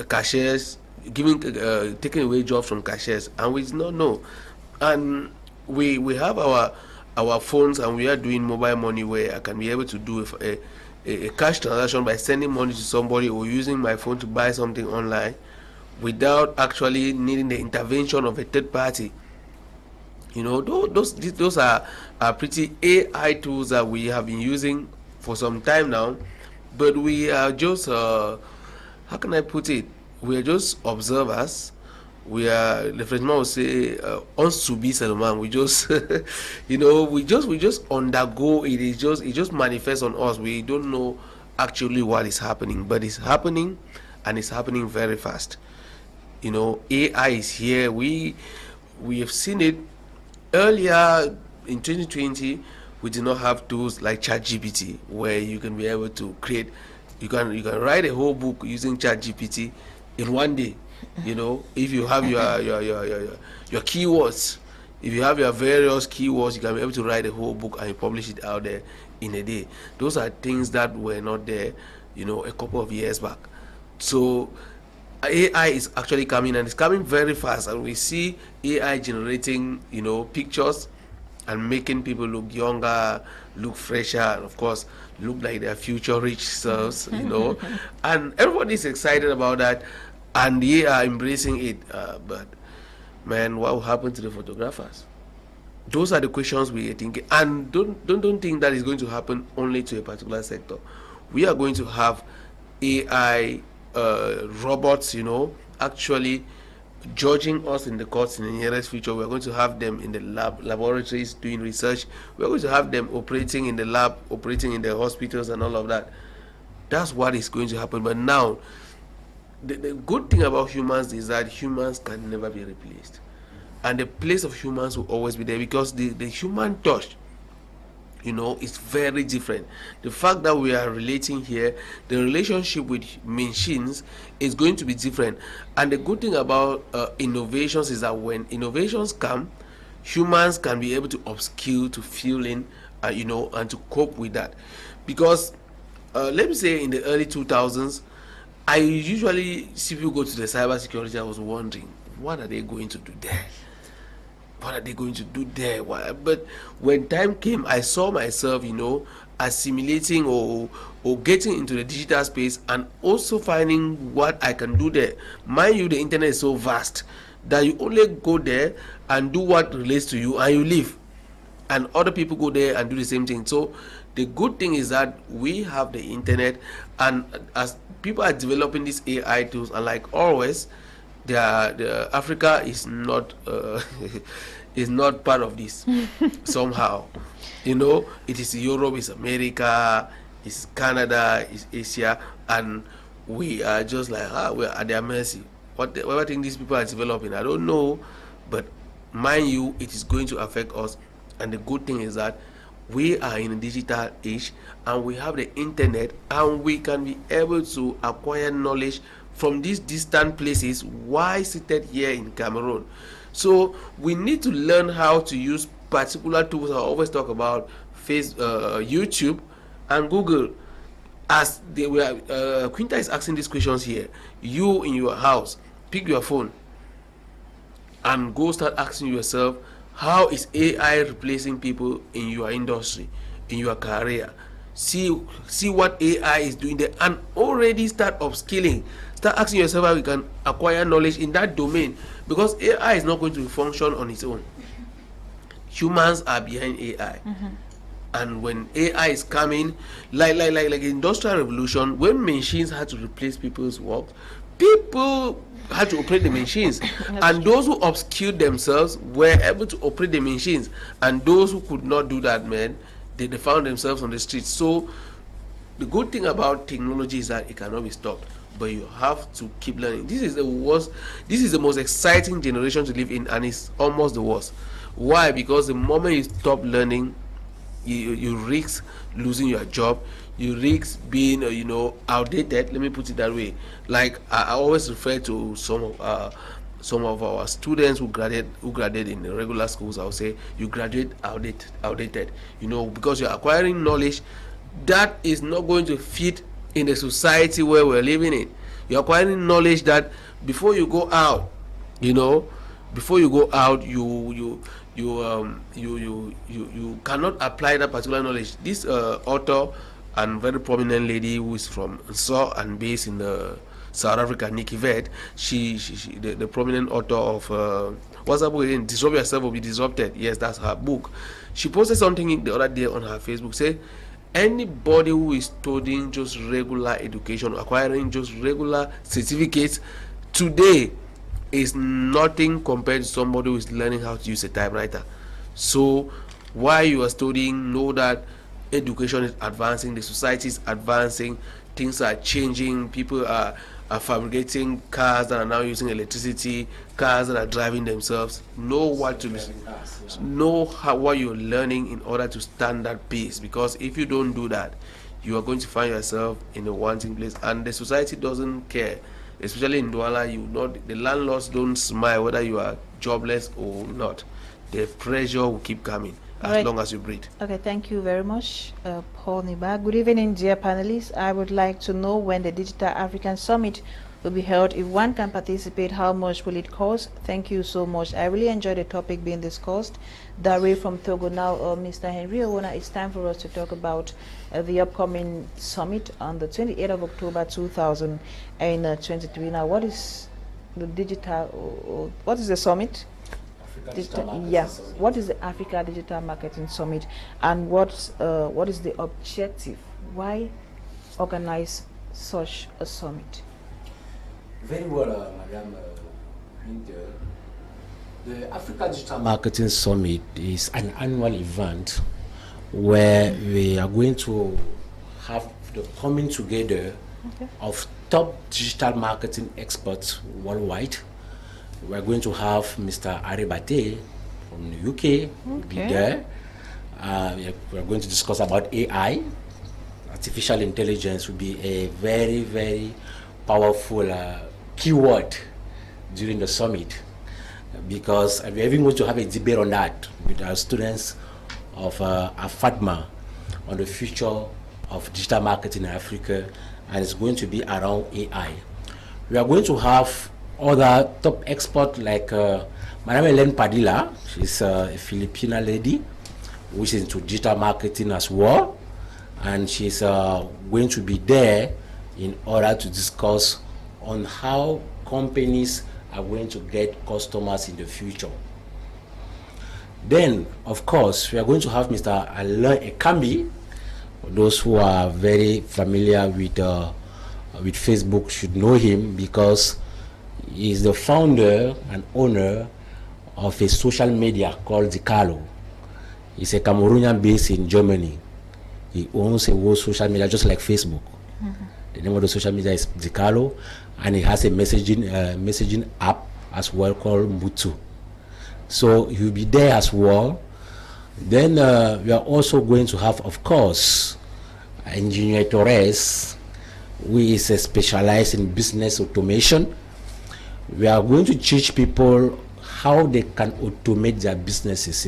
cashiers, taking away jobs from cashiers, and we did not know. And we have our phones, and we are doing mobile money where I can be able to do a cash transaction by sending money to somebody, or using my phone to buy something online without actually needing the intervention of a third party. You know, those are pretty AI tools that we have been using for some time now, but we are just how can I put it? We are just observers. We are, the Frenchman would say, on subi seulement. We just we just undergo it. It just manifests on us. We don't know actually what is happening, but it's happening, and it's happening very fast. You know, AI is here. We have seen it earlier in 2020. We did not have tools like ChatGPT, where you can be able to create, you can write a whole book using ChatGPT in one day. You know, if you have your keywords, if you have your various keywords, you can be able to write a whole book and publish it out there in a day. Those are things that were not there, a couple of years back. So AI is actually coming, and it's coming very fast, and we see AI generating, pictures and making people look younger, look fresher, and of course look like their future rich selves, and everybody's excited about that, and they are embracing it. But man, what will happen to the photographers? Those are the questions we are thinking, and don't think that is going to happen only to a particular sector. We are going to have AI robots, actually judging us in the courts in the nearest future. We're going to have them in the laboratories doing research. We're going to have them operating in the lab, operating in the hospitals and all of that. That's what is going to happen. But now, the good thing about humans is that humans can never be replaced. And the place of humans will always be there, because the human touch, it's very different. The fact that we are relating here, the relationship with machines is going to be different. And the good thing about innovations is that when innovations come, humans can be able to upskill, to fill in, you know, and to cope with that. Because let me say in the early 2000s, I usually see people go to the cybersecurity. I was wondering, what are they going to do there? What are they going to do there? But when time came, I saw myself, you know, assimilating or getting into the digital space, and also finding what I can do there. Mind you, the internet is so vast that you only go there and do what relates to you, and you leave. And other people go there and do the same thing. So the good thing is that we have the internet, and as people are developing these AI tools, and like always, the Africa is not is not part of this somehow. You know, it is Europe, it's America, it's Canada, it's Asia, and we are just like, we're at their mercy. What thing these people are developing, I don't know, but mind you, it is going to affect us. And the good thing is that we are in a digital age, and we have the internet, and we can be able to acquire knowledge from these distant places while seated here in Cameroon. So we need to learn how to use particular tools. I always talk about YouTube and Google. As they were, Quinter is asking these questions here. You in your house, pick your phone and go start asking yourself, how is AI replacing people in your industry, in your career? See what AI is doing there, and already start upskilling. Start asking yourself how you can acquire knowledge in that domain, because AI is not going to function on its own. Humans are behind AI. And when AI is coming, like industrial revolution, when machines had to replace people's work, people had to operate the machines. And those who upskilled themselves were able to operate the machines. And those who could not do that, man, they found themselves on the streets. So the good thing about technology is that it cannot be stopped, but you have to keep learning. This is the most exciting generation to live in, and it's almost the worst. Why? Because the moment you stop learning, you risk losing your job. You risk being outdated. Let me put it that way. Like I always refer to some of our students who graduate in the regular schools. I would say you graduate outdated, because you're acquiring knowledge that is not going to fit in the society where we're living in. You're acquiring knowledge that before you go out, you cannot apply that particular knowledge. This author and very prominent lady who is from Nsungkikang and based in South Africa, Nikki Vet, she the prominent author of what's that book again? Disrupt Yourself or Be Disrupted. Yes, that's her book. She posted something the other day on her Facebook, say anybody who is studying just regular education, acquiring just regular certificates today is nothing compared to somebody who is learning how to use a typewriter. So while you are studying, know that education is advancing, the society is advancing, things are changing, people are fabricating cars that are now using electricity, cars that are driving themselves. Know what you're learning in order to stand that pace, because if you don't do that, you are going to find yourself in a wanting place, and the society doesn't care. Especially in Douala, the landlords don't smile whether you are jobless or not. The pressure will keep coming as long as you breathe. Okay, thank you very much, Paul Neba. Good evening, dear panelists. I would like to know when the Digital African Summit will be held. If one can participate, how much will it cost? Thank you so much. I really enjoyed the topic being discussed. Darry from Togo. Now, Mr. Henry Owona, it's time for us to talk about the upcoming summit on the 28th of October 2023. Now, what is the what is the summit? Yes. What is the Africa Digital Marketing Summit, and what is the objective? Why organize such a summit? Very well, Madam Quinter. The Africa Digital Marketing Summit is an annual event where we are going to have the coming together of top digital marketing experts worldwide. We're going to have Mr. Aribate from the UK will be there. We're going to discuss about AI. Artificial intelligence will be a very, very powerful keyword during the summit. because we're even going to have a debate on that with our students of FATMA on the future of digital marketing in Africa, and it's going to be around AI. We are going to have other top experts like Madame Hélène Padilla. She's a Filipina lady which is into digital marketing as well, and she's going to be there in order to discuss on how companies are going to get customers in the future. Then, of course, we are going to have Mr. Alain Ekambi. Those who are very familiar with Facebook should know him, because he is the founder and owner of a social media called Zicalo. He's a Cameroonian based in Germany. He owns a whole social media just like Facebook. The name of the social media is Zicalo, and he has a messaging app as well called Mutu. So he'll be there as well. Then we are also going to have, of course, Engineer Torres, who is specialized in business automation. We are going to teach people how they can automate their businesses.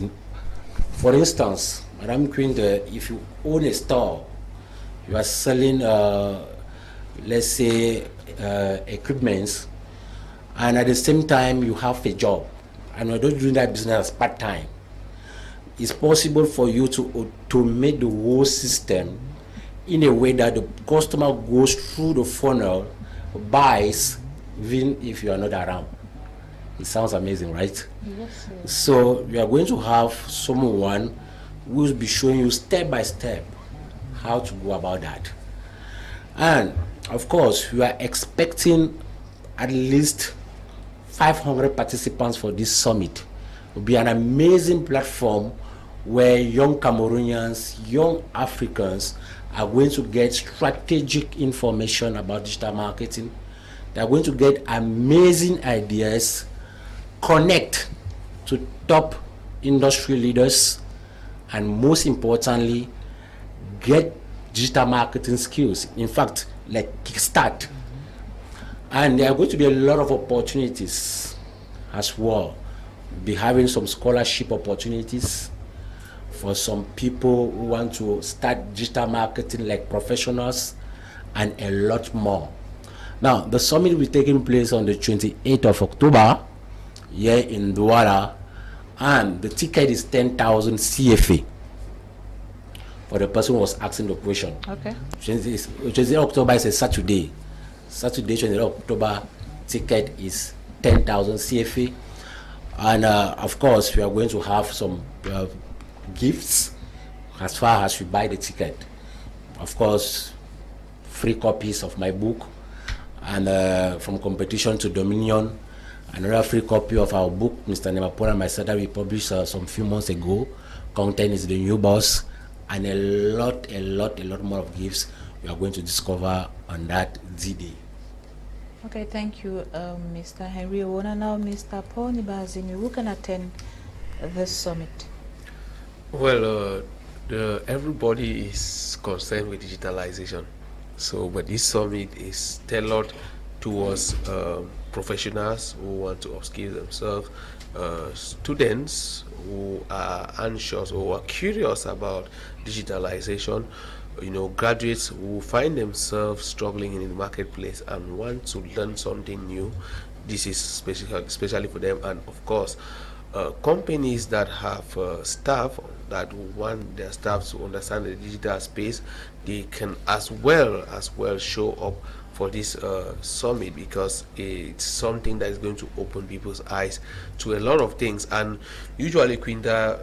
For instance, Madam Quinter, if you own a store, you are selling, let's say, equipments, and at the same time you have a job, and you're not doing that business as part-time, it's possible for you to automate the whole system in a way that the customer goes through the funnel, buys, even if you are not around. It sounds amazing, right? Yes, sir. So we are going to have someone who will be showing you step by step how to go about that. And of course, we are expecting at least 500 participants for this summit. It will be an amazing platform where young Cameroonians, young Africans are going to get strategic information about digital marketing. They are going to get amazing ideas, connect to top industry leaders, and most importantly, get digital marketing skills. In fact, like kickstart. And there are going to be a lot of opportunities as well. We'll be having some scholarship opportunities for some people who want to start digital marketing like professionals, and a lot more. Now, the summit will be taking place on the 28th of October here in Douala, and the ticket is 10,000 CFA for the person who was asking the question. Okay. 28th October is a Saturday. Saturday, 28th October, ticket is 10,000 CFA. And of course, we are going to have some gifts as far as you buy the ticket. Of course, free copies of my book, and From Competition to Dominion, another free copy of our book, Mr. Neba Paul and myself, that we published some few months ago. Content is the new boss, and a lot more of gifts you are going to discover on that D-Day. Okay, thank you, Mr. Henry Owona. Now, Mr. Paul Nibazini, who can attend this summit? Well, everybody is concerned with digitalization. So, but this summit is tailored towards professionals who want to upskill themselves, students who are anxious or are curious about digitalization, graduates who find themselves struggling in the marketplace and want to learn something new. This is especially for them, and of course, companies that have staff that want their staff to understand the digital space, they can as well show up for this summit, because it's something that is going to open people's eyes to a lot of things. And usually, Quinter,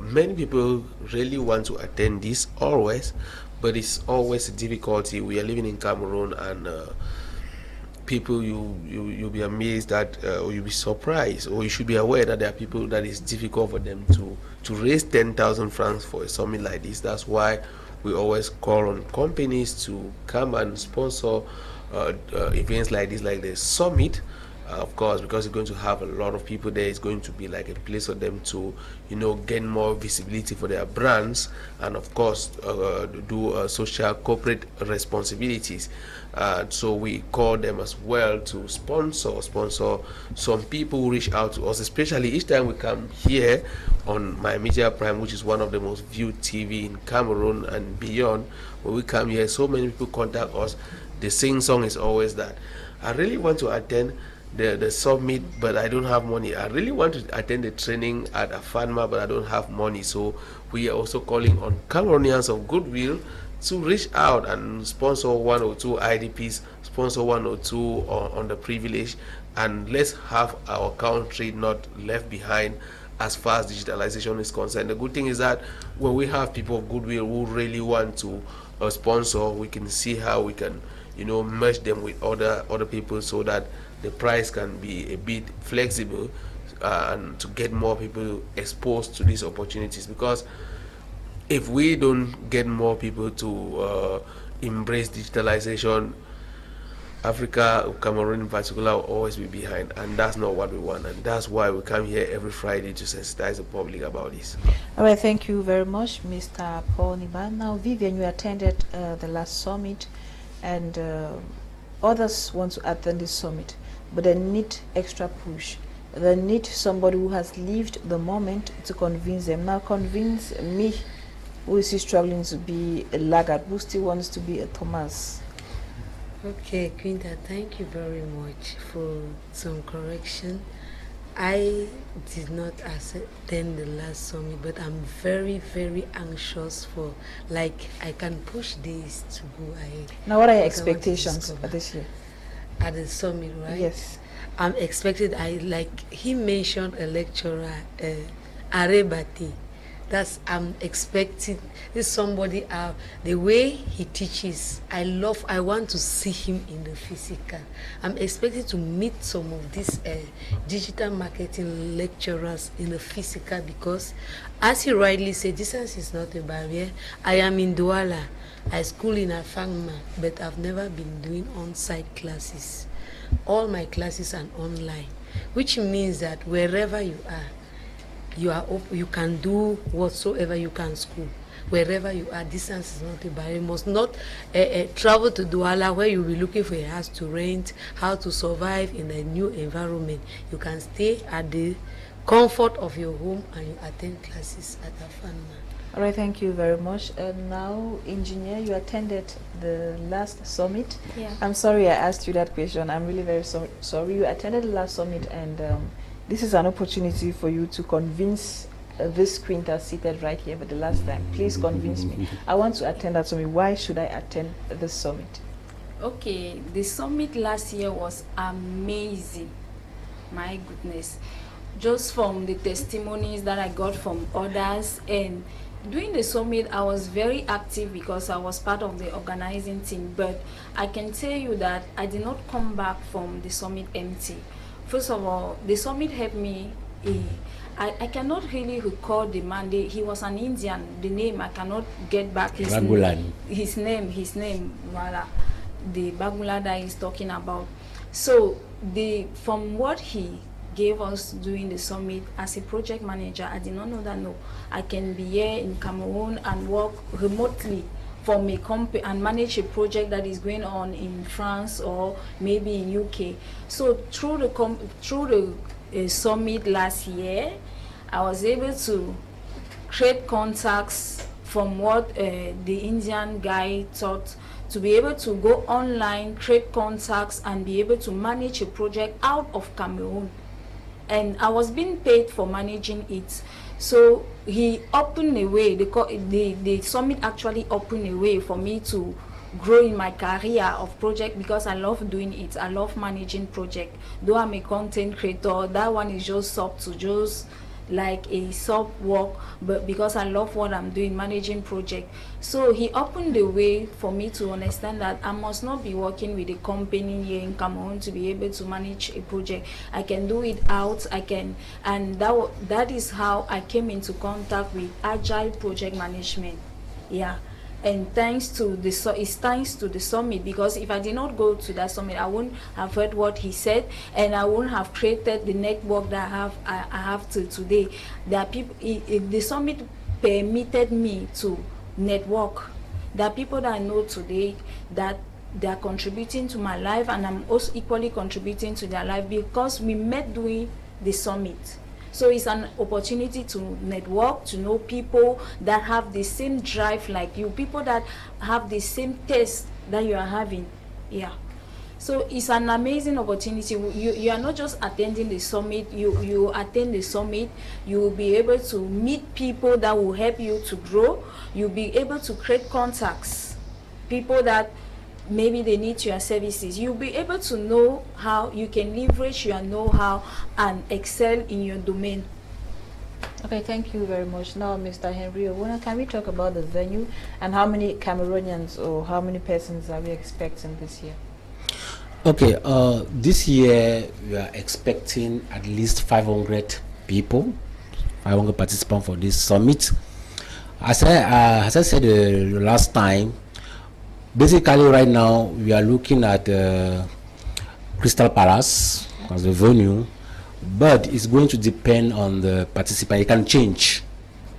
many people really want to attend this always, but it's always a difficulty. We are living in Cameroon, and people, you'll be amazed that, or you'll be surprised, or you should be aware that there are people that it's difficult for them to raise 10,000 francs for a summit like this. That's why we always call on companies to come and sponsor events like this, like the summit, Of course, because it's going to have a lot of people there, it's going to be like a place for them to, gain more visibility for their brands, and of course, do social corporate responsibilities. So we call them as well to sponsor some people who reach out to us, especially each time we come here on My Media Prime, which is one of the most viewed TV in Cameroon and beyond. When we come here, so many people contact us. The sing song is always that I really want to attend the summit, but I don't have money. I really want to attend the training at Afanma, but I don't have money. So we are also calling on Cameroonians of goodwill to reach out and sponsor 1 or 2 IDPs, sponsor 1 or 2 on the privilege, and let's have our country not left behind as far as digitalization is concerned. The good thing is that when we have people of goodwill who really want to sponsor, we can see how we can merge them with other people so that the price can be a bit flexible, and to get more people exposed to these opportunities. Because if we don't get more people to embrace digitalization, Africa, Cameroon in particular, will always be behind, and that's not what we want. And that's why we come here every Friday to sensitize the public about this. All right, thank you very much, Mr. Paul Neba. Now, Vivian, you attended the last summit, and others want to attend this summit, but they need extra push. They need somebody who has lived the moment to convince them. Now, convince me, who is struggling to be a laggard, who still wants to be a Thomas. Okay, Quinter, thank you very much for some correction. I did not attend the last summit, but I'm very, very anxious for, like, I can push this to go ahead. Now, what are your expectations for this year? At the summit, right? Yes. I'm expected, he mentioned a lecturer, Arebati. I'm expecting this somebody, the way he teaches, I want to see him in the physical. I'm expected to meet some of these digital marketing lecturers in the physical, because as he rightly said, distance is not a barrier. I am in Douala. I school in Afangma, but I've never been doing on-site classes. All my classes are online, which means that wherever you are, you can do whatsoever you can school. Wherever you are, distance is not a barrier. You must not travel to Douala, where you'll be looking for a house to rent, how to survive in a new environment. You can stay at the comfort of your home and you attend classes at Afanma. All right, thank you very much. Now, Engineer, you attended the last summit. Yeah. I'm sorry I asked you that question. I'm really very sorry. You attended the last summit, and this is an opportunity for you to convince this Quinter seated right here for the last time. Please convince me. I want to attend that summit. Why should I attend this summit? Okay, the summit last year was amazing. My goodness. Just from the testimonies that I got from others, and during the summit, I was very active because I was part of the organizing team. But I can tell you that I did not come back from the summit empty. First of all, the summit helped me. I cannot really recall the man. He was an Indian. The name, I cannot get back his name. His name, voila. The Bagula that he's talking about. So, from what he gave us during the summit as a project manager, I did not know that, I can be here in Cameroon and work remotely from a company and manage a project that is going on in France or maybe in UK. So through the summit last year, I was able to create contacts from what the Indian guy taught, to be able to go online, create contacts, and be able to manage a project out of Cameroon. And I was being paid for managing it. So he opened a way, the summit actually opened a way for me to grow in my career of project, because I love doing it. I love managing project. Though I'm a content creator, that one is just like a sub work, but because I love what I'm doing, managing project. So he opened the way for me to understand that I must not be working with a company here in Cameroon to be able to manage a project. I can do it out, and that is how I came into contact with agile project management. Yeah. and thanks to the it's thanks to the summit, because if I did not go to that summit, I wouldn't have heard what he said, and I wouldn't have created the network that I have to today. There are people, the summit permitted me to network. There are people that I know today that they are contributing to my life, and I'm also equally contributing to their life because we met doing the summit. So it's an opportunity to network, to know people that have the same drive like you, people that have the same taste that you are having. Yeah. So it's an amazing opportunity. You are not just attending the summit, you attend the summit, you will be able to meet people that will help you to grow. You'll be able to create contacts, people that maybe they need your services. You'll be able to know how you can leverage your know-how and excel in your domain. Okay, thank you very much. Now, Mr. Henry Owona, can we talk about the venue and how many Cameroonians or how many persons are we expecting this year? Okay, this year we are expecting at least 500 people, 500 participants for this summit. As I said the last time, basically right now we are looking at Crystal Palace as the venue, but it's going to depend on the participant. It can change.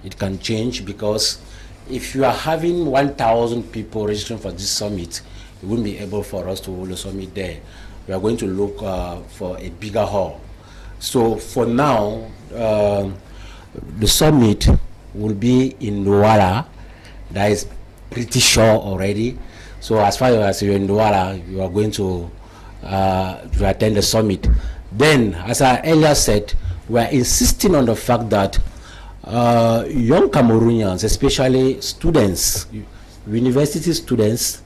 It can change because if you are having 1,000 people registering for this summit, it wouldn't be able for us to hold the summit there. We are going to look for a bigger hall. So for now, the summit will be in Douala. That is pretty sure already. So as far as you're in Douala, you are going to attend the summit. Then, as I earlier said, we are insisting on the fact that young Cameroonians, especially students, university students,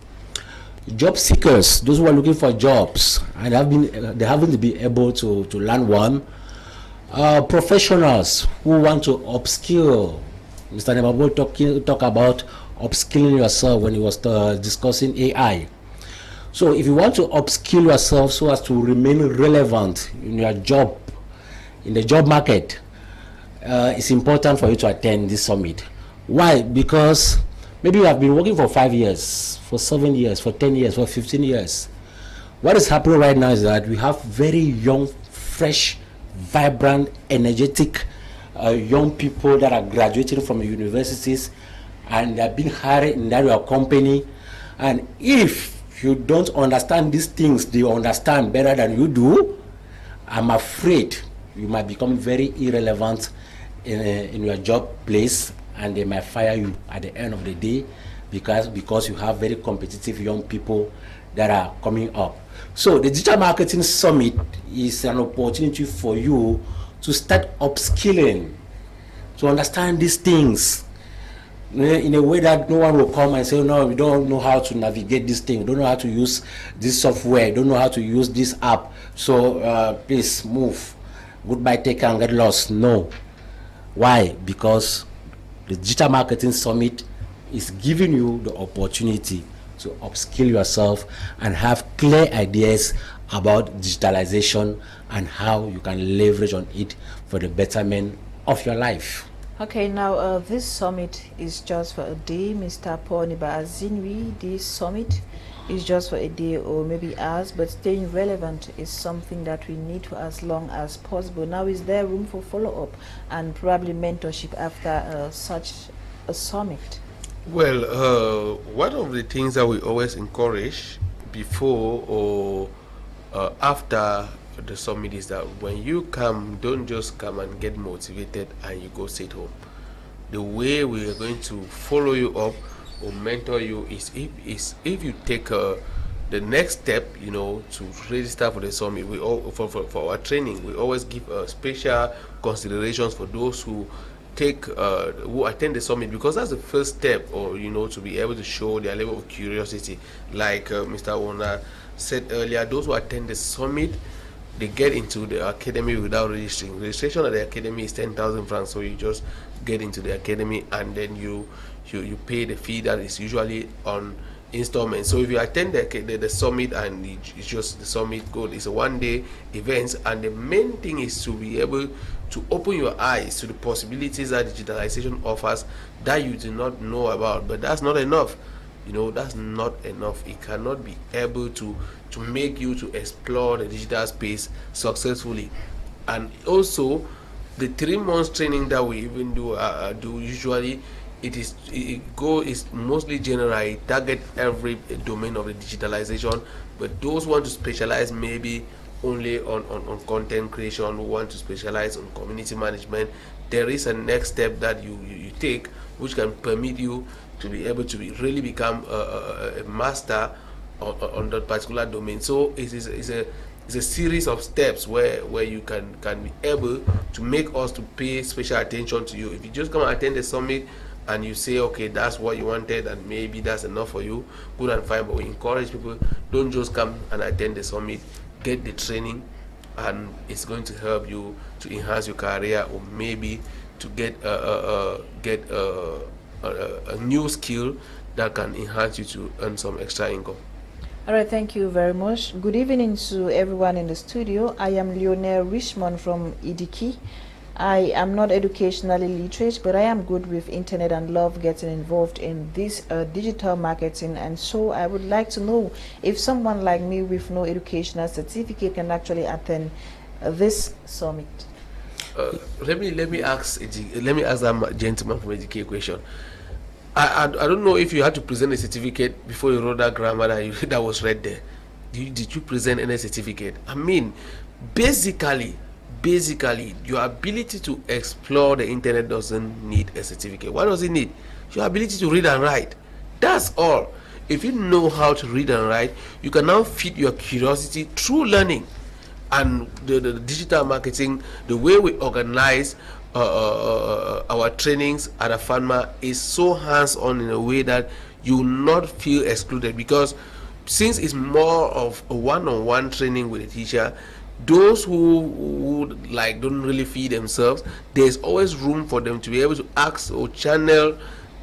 job seekers, those who are looking for jobs and they haven't been able to land one, professionals who want to upskill. Mr. Neba Paul talk about upskilling yourself when he was discussing AI. So if you want to upskill yourself so as to remain relevant in your job, in the job market, it's important for you to attend this summit. Why? Because maybe you have been working for 5 years, for 7 years, for 10 years, for 15 years. What is happening right now is that we have very young, fresh, vibrant, energetic young people that are graduating from universities and they are being hired in that company. And if you don't understand these things, they understand better than you do, I'm afraid you might become very irrelevant in your job place, and they might fire you at the end of the day because you have very competitive young people that are coming up. So the Digital Marketing Summit is an opportunity for you to start upskilling, to understand these things in a way that no one will come and say, no, we don't know how to navigate this thing, we don't know how to use this software, we don't know how to use this app, so please move, goodbye, take care and get lost. No. Why? Because the Digital Marketing Summit is giving you the opportunity to upskill yourself and have clear ideas about digitalization and how you can leverage on it for the betterment of your life. Okay, now this summit is just for a day, Mr. Paul Nibazinwi. This summit is just for a day or maybe hours, but staying relevant is something that we need for as long as possible. Now, is there room for follow-up and probably mentorship after such a summit? Well, one of the things that we always encourage before or after the summit is that when you come, don't just come and get motivated and you go sit home. The way we are going to follow you up or mentor you is if you take the next step, you know, to register for the summit. We all for our training, we always give special considerations for those who who attend the summit, because that's the first step, or you know, to be able to show their level of curiosity. Like Mr. Owona said earlier, those who attend the summit, they get into the academy without registering. Registration at the academy is 10,000 francs, so you just get into the academy and then you pay the fee that is usually on installments. So if you attend the summit, and it's just the summit goal, it's a one-day event, and the main thing is to be able to open your eyes to the possibilities that digitalization offers that you do not know about. But that's not enough. You know, that's not enough. It cannot be able to make you to explore the digital space successfully. And also, the 3 months training that we even do usually, is mostly general. It target every domain of the digitalization, but those want to specialize maybe only on content creation, who want to specialize on community management, there is a next step that you take, which can permit you to be able to really become a master on that particular domain. So it's a series of steps where you can be able to make us to pay special attention to you. If you just come and attend the summit and you say, okay, that's what you wanted and maybe that's enough for you, good and fine, but we encourage people, don't just come and attend the summit, get the training, and it's going to help you to enhance your career, or maybe to get a new skill that can enhance you to earn some extra income. All right, thank you very much. Good evening to everyone in the studio. I am Lionel Richmond from Idiki. I am not educationally literate, but I am good with internet and love getting involved in this digital marketing. And so I would like to know if someone like me with no educational certificate can actually attend this summit. Let me ask that gentleman from Idiki a question. I don't know if you had to present a certificate before you wrote that grammar that was read there. Did you present any certificate? I mean, basically, your ability to explore the internet doesn't need a certificate. What does it need? Your ability to read and write. That's all. If you know how to read and write, you can now feed your curiosity through learning. And the digital marketing, the way we organize our trainings at AFANMA is so hands-on in a way that you will not feel excluded, because since it's more of a one-on-one training with a teacher, those who like don't really feed themselves, there's always room for them to be able to ask or channel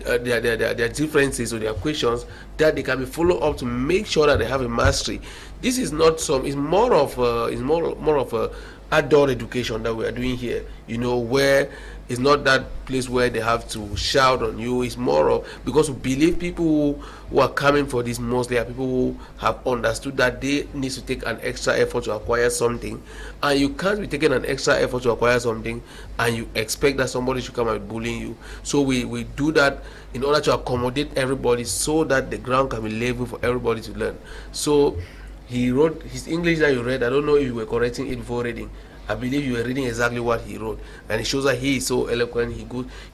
their differences or their questions, that they can be follow up to make sure that they have a mastery. This is not it's more of a adult education that we are doing here, you know, where it's not that place where they have to shout on you. It's more of, because we believe people who are coming for this mostly are people who have understood that they need to take an extra effort to acquire something, and you can't be taking an extra effort to acquire something and you expect that somebody should come and bullying you. So we do that in order to accommodate everybody, so that the ground can be level for everybody to learn. So he wrote his English that you read. I don't know if you were correcting it before reading. I believe you were reading exactly what he wrote, and it shows that he is so eloquent.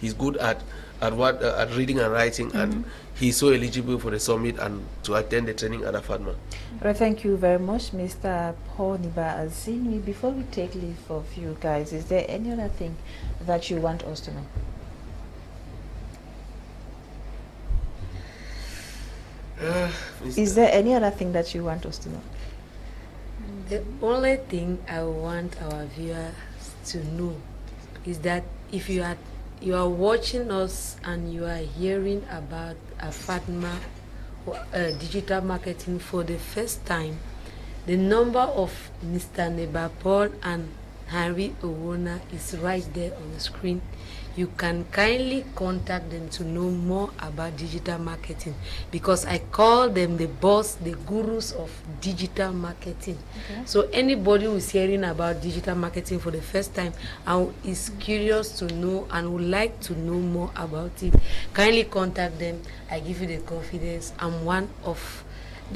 He's good at reading and writing, and he's so eligible for the summit and to attend the training at AFANMA. Well, thank you very much, Mr. Paul Neba Azini. Before we take leave of you guys, is there any other thing that you want us to know? Is there any other thing that you want us to know? The only thing I want our viewers to know is that if you are watching us and you are hearing about AFANMA digital marketing for the first time, the number of Mr. Neba Paul and Harry Owona is right there on the screen. You can kindly contact them to know more about digital marketing, because I call them the boss, the gurus of digital marketing. Okay. So anybody who is hearing about digital marketing for the first time and is curious to know and would like to know more about it, kindly contact them. I give you the confidence.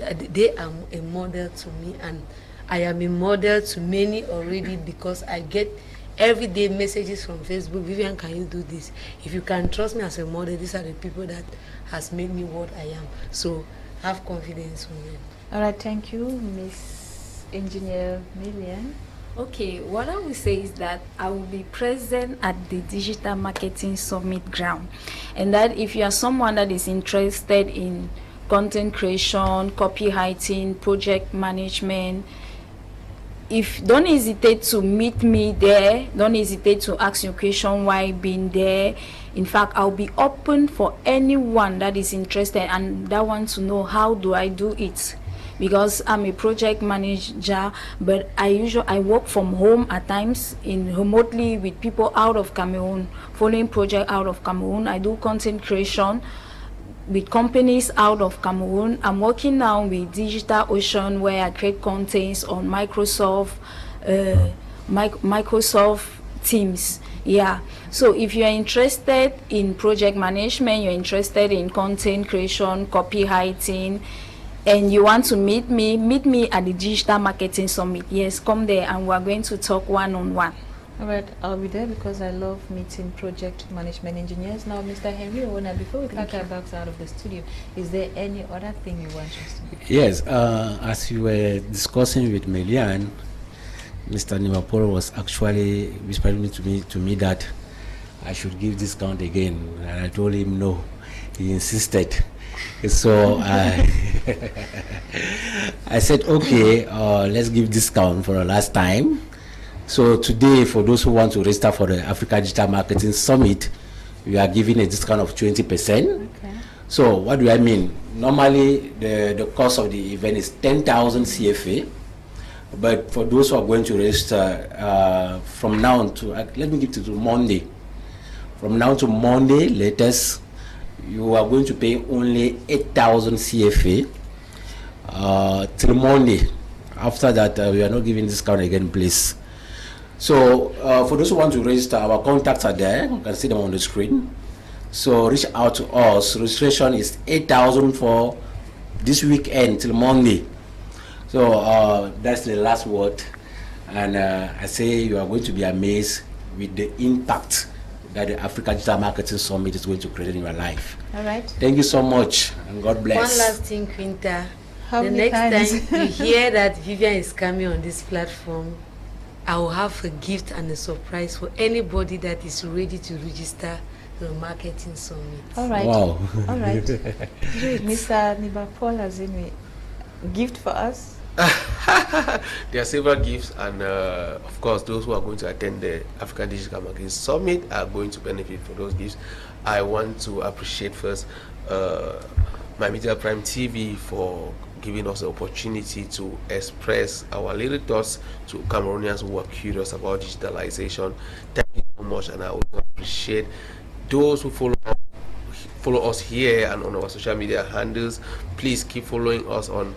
They are a model to me, and I am a model to many already, because I get everyday messages from Facebook. Vivian, can you do this? If you can trust me as a model, these are the people that has made me what I am. So have confidence in them. All right, thank you, Miss Engineer Melian. Okay, what I will say is that I will be present at the Digital Marketing Summit ground, and that if you are someone that is interested in content creation, copywriting, project management, don't hesitate to meet me there. Don't hesitate to ask your question why being there. In fact, I'll be open for anyone that is interested and that wants to know how do I do it, because I'm a project manager, but I work from home at times remotely with people out of Cameroon, following project out of Cameroon. I do content creation with companies out of Cameroon. I'm working now with Digital Ocean, where I create contents on Microsoft Teams. Yeah, so if you're interested in project management, you're interested in content creation, copywriting, and you want to meet me at the Digital Marketing Summit. Yes, come there and we're going to talk one-on-one. All right, I'll be there because I love meeting project management engineers. Now, Mr. Henry Owona, before we pack our bags out of the studio, is there any other thing you want us to? Yes, as you were discussing with Melian, Mr. Neba Paul was actually whispering to me that I should give discount again, and I told him no. He insisted. So I said, okay, let's give discount for the last time. So today, for those who want to register for the Africa Digital Marketing Summit, we are giving a discount of 20%. Okay. So what do I mean? Normally, the cost of the event is 10,000 CFA. But for those who are going to register from now to, let me give it to Monday. From now to Monday, latest, you are going to pay only 8,000 CFA till Monday. After that, we are not giving discount again, please. So for those who want to register, our contacts are there. You can see them on the screen. So reach out to us. Registration is 8,000 for this weekend till Monday. So that's the last word. And I say you are going to be amazed with the impact that the Africa Digital Marketing Summit is going to create in your life. All right. Thank you so much, and God bless. One last thing, Quinter. How the many next times? time you hear that Vivian is coming on this platform, I will have a gift and a surprise for anybody that is ready to register the marketing summit. All right. Wow. All right. Mr. Neba Paul has any gift for us? There are several gifts, and of course, those who are going to attend the African Digital Marketing Summit are going to benefit from those gifts. I want to appreciate first My Media Prime TV for giving us the opportunity to express our little thoughts to Cameroonians who are curious about digitalization. Thank you so much, and I also appreciate those who follow us here and on our social media handles. Please keep following us on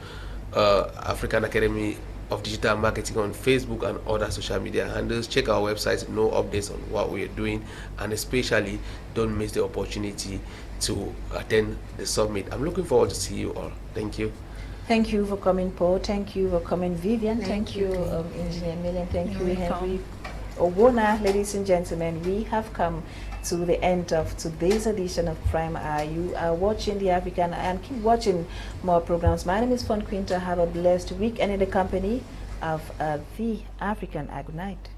African Academy of Digital Marketing on Facebook and other social media handles. Check our website to know updates on what we are doing, and especially don't miss the opportunity to attend the summit. I'm looking forward to see you all. Thank you. Thank you for coming, Paul. Thank you for coming, Vivian. Thank you, Engineer Melian. Thank you, Henry Owona. Ladies and gentlemen, we have come to the end of today's edition of Prime Eye. You are watching the African Eye, and keep watching more programs. My name is Fon Quinter. Have a blessed week and in the company of the African Eye. Good night.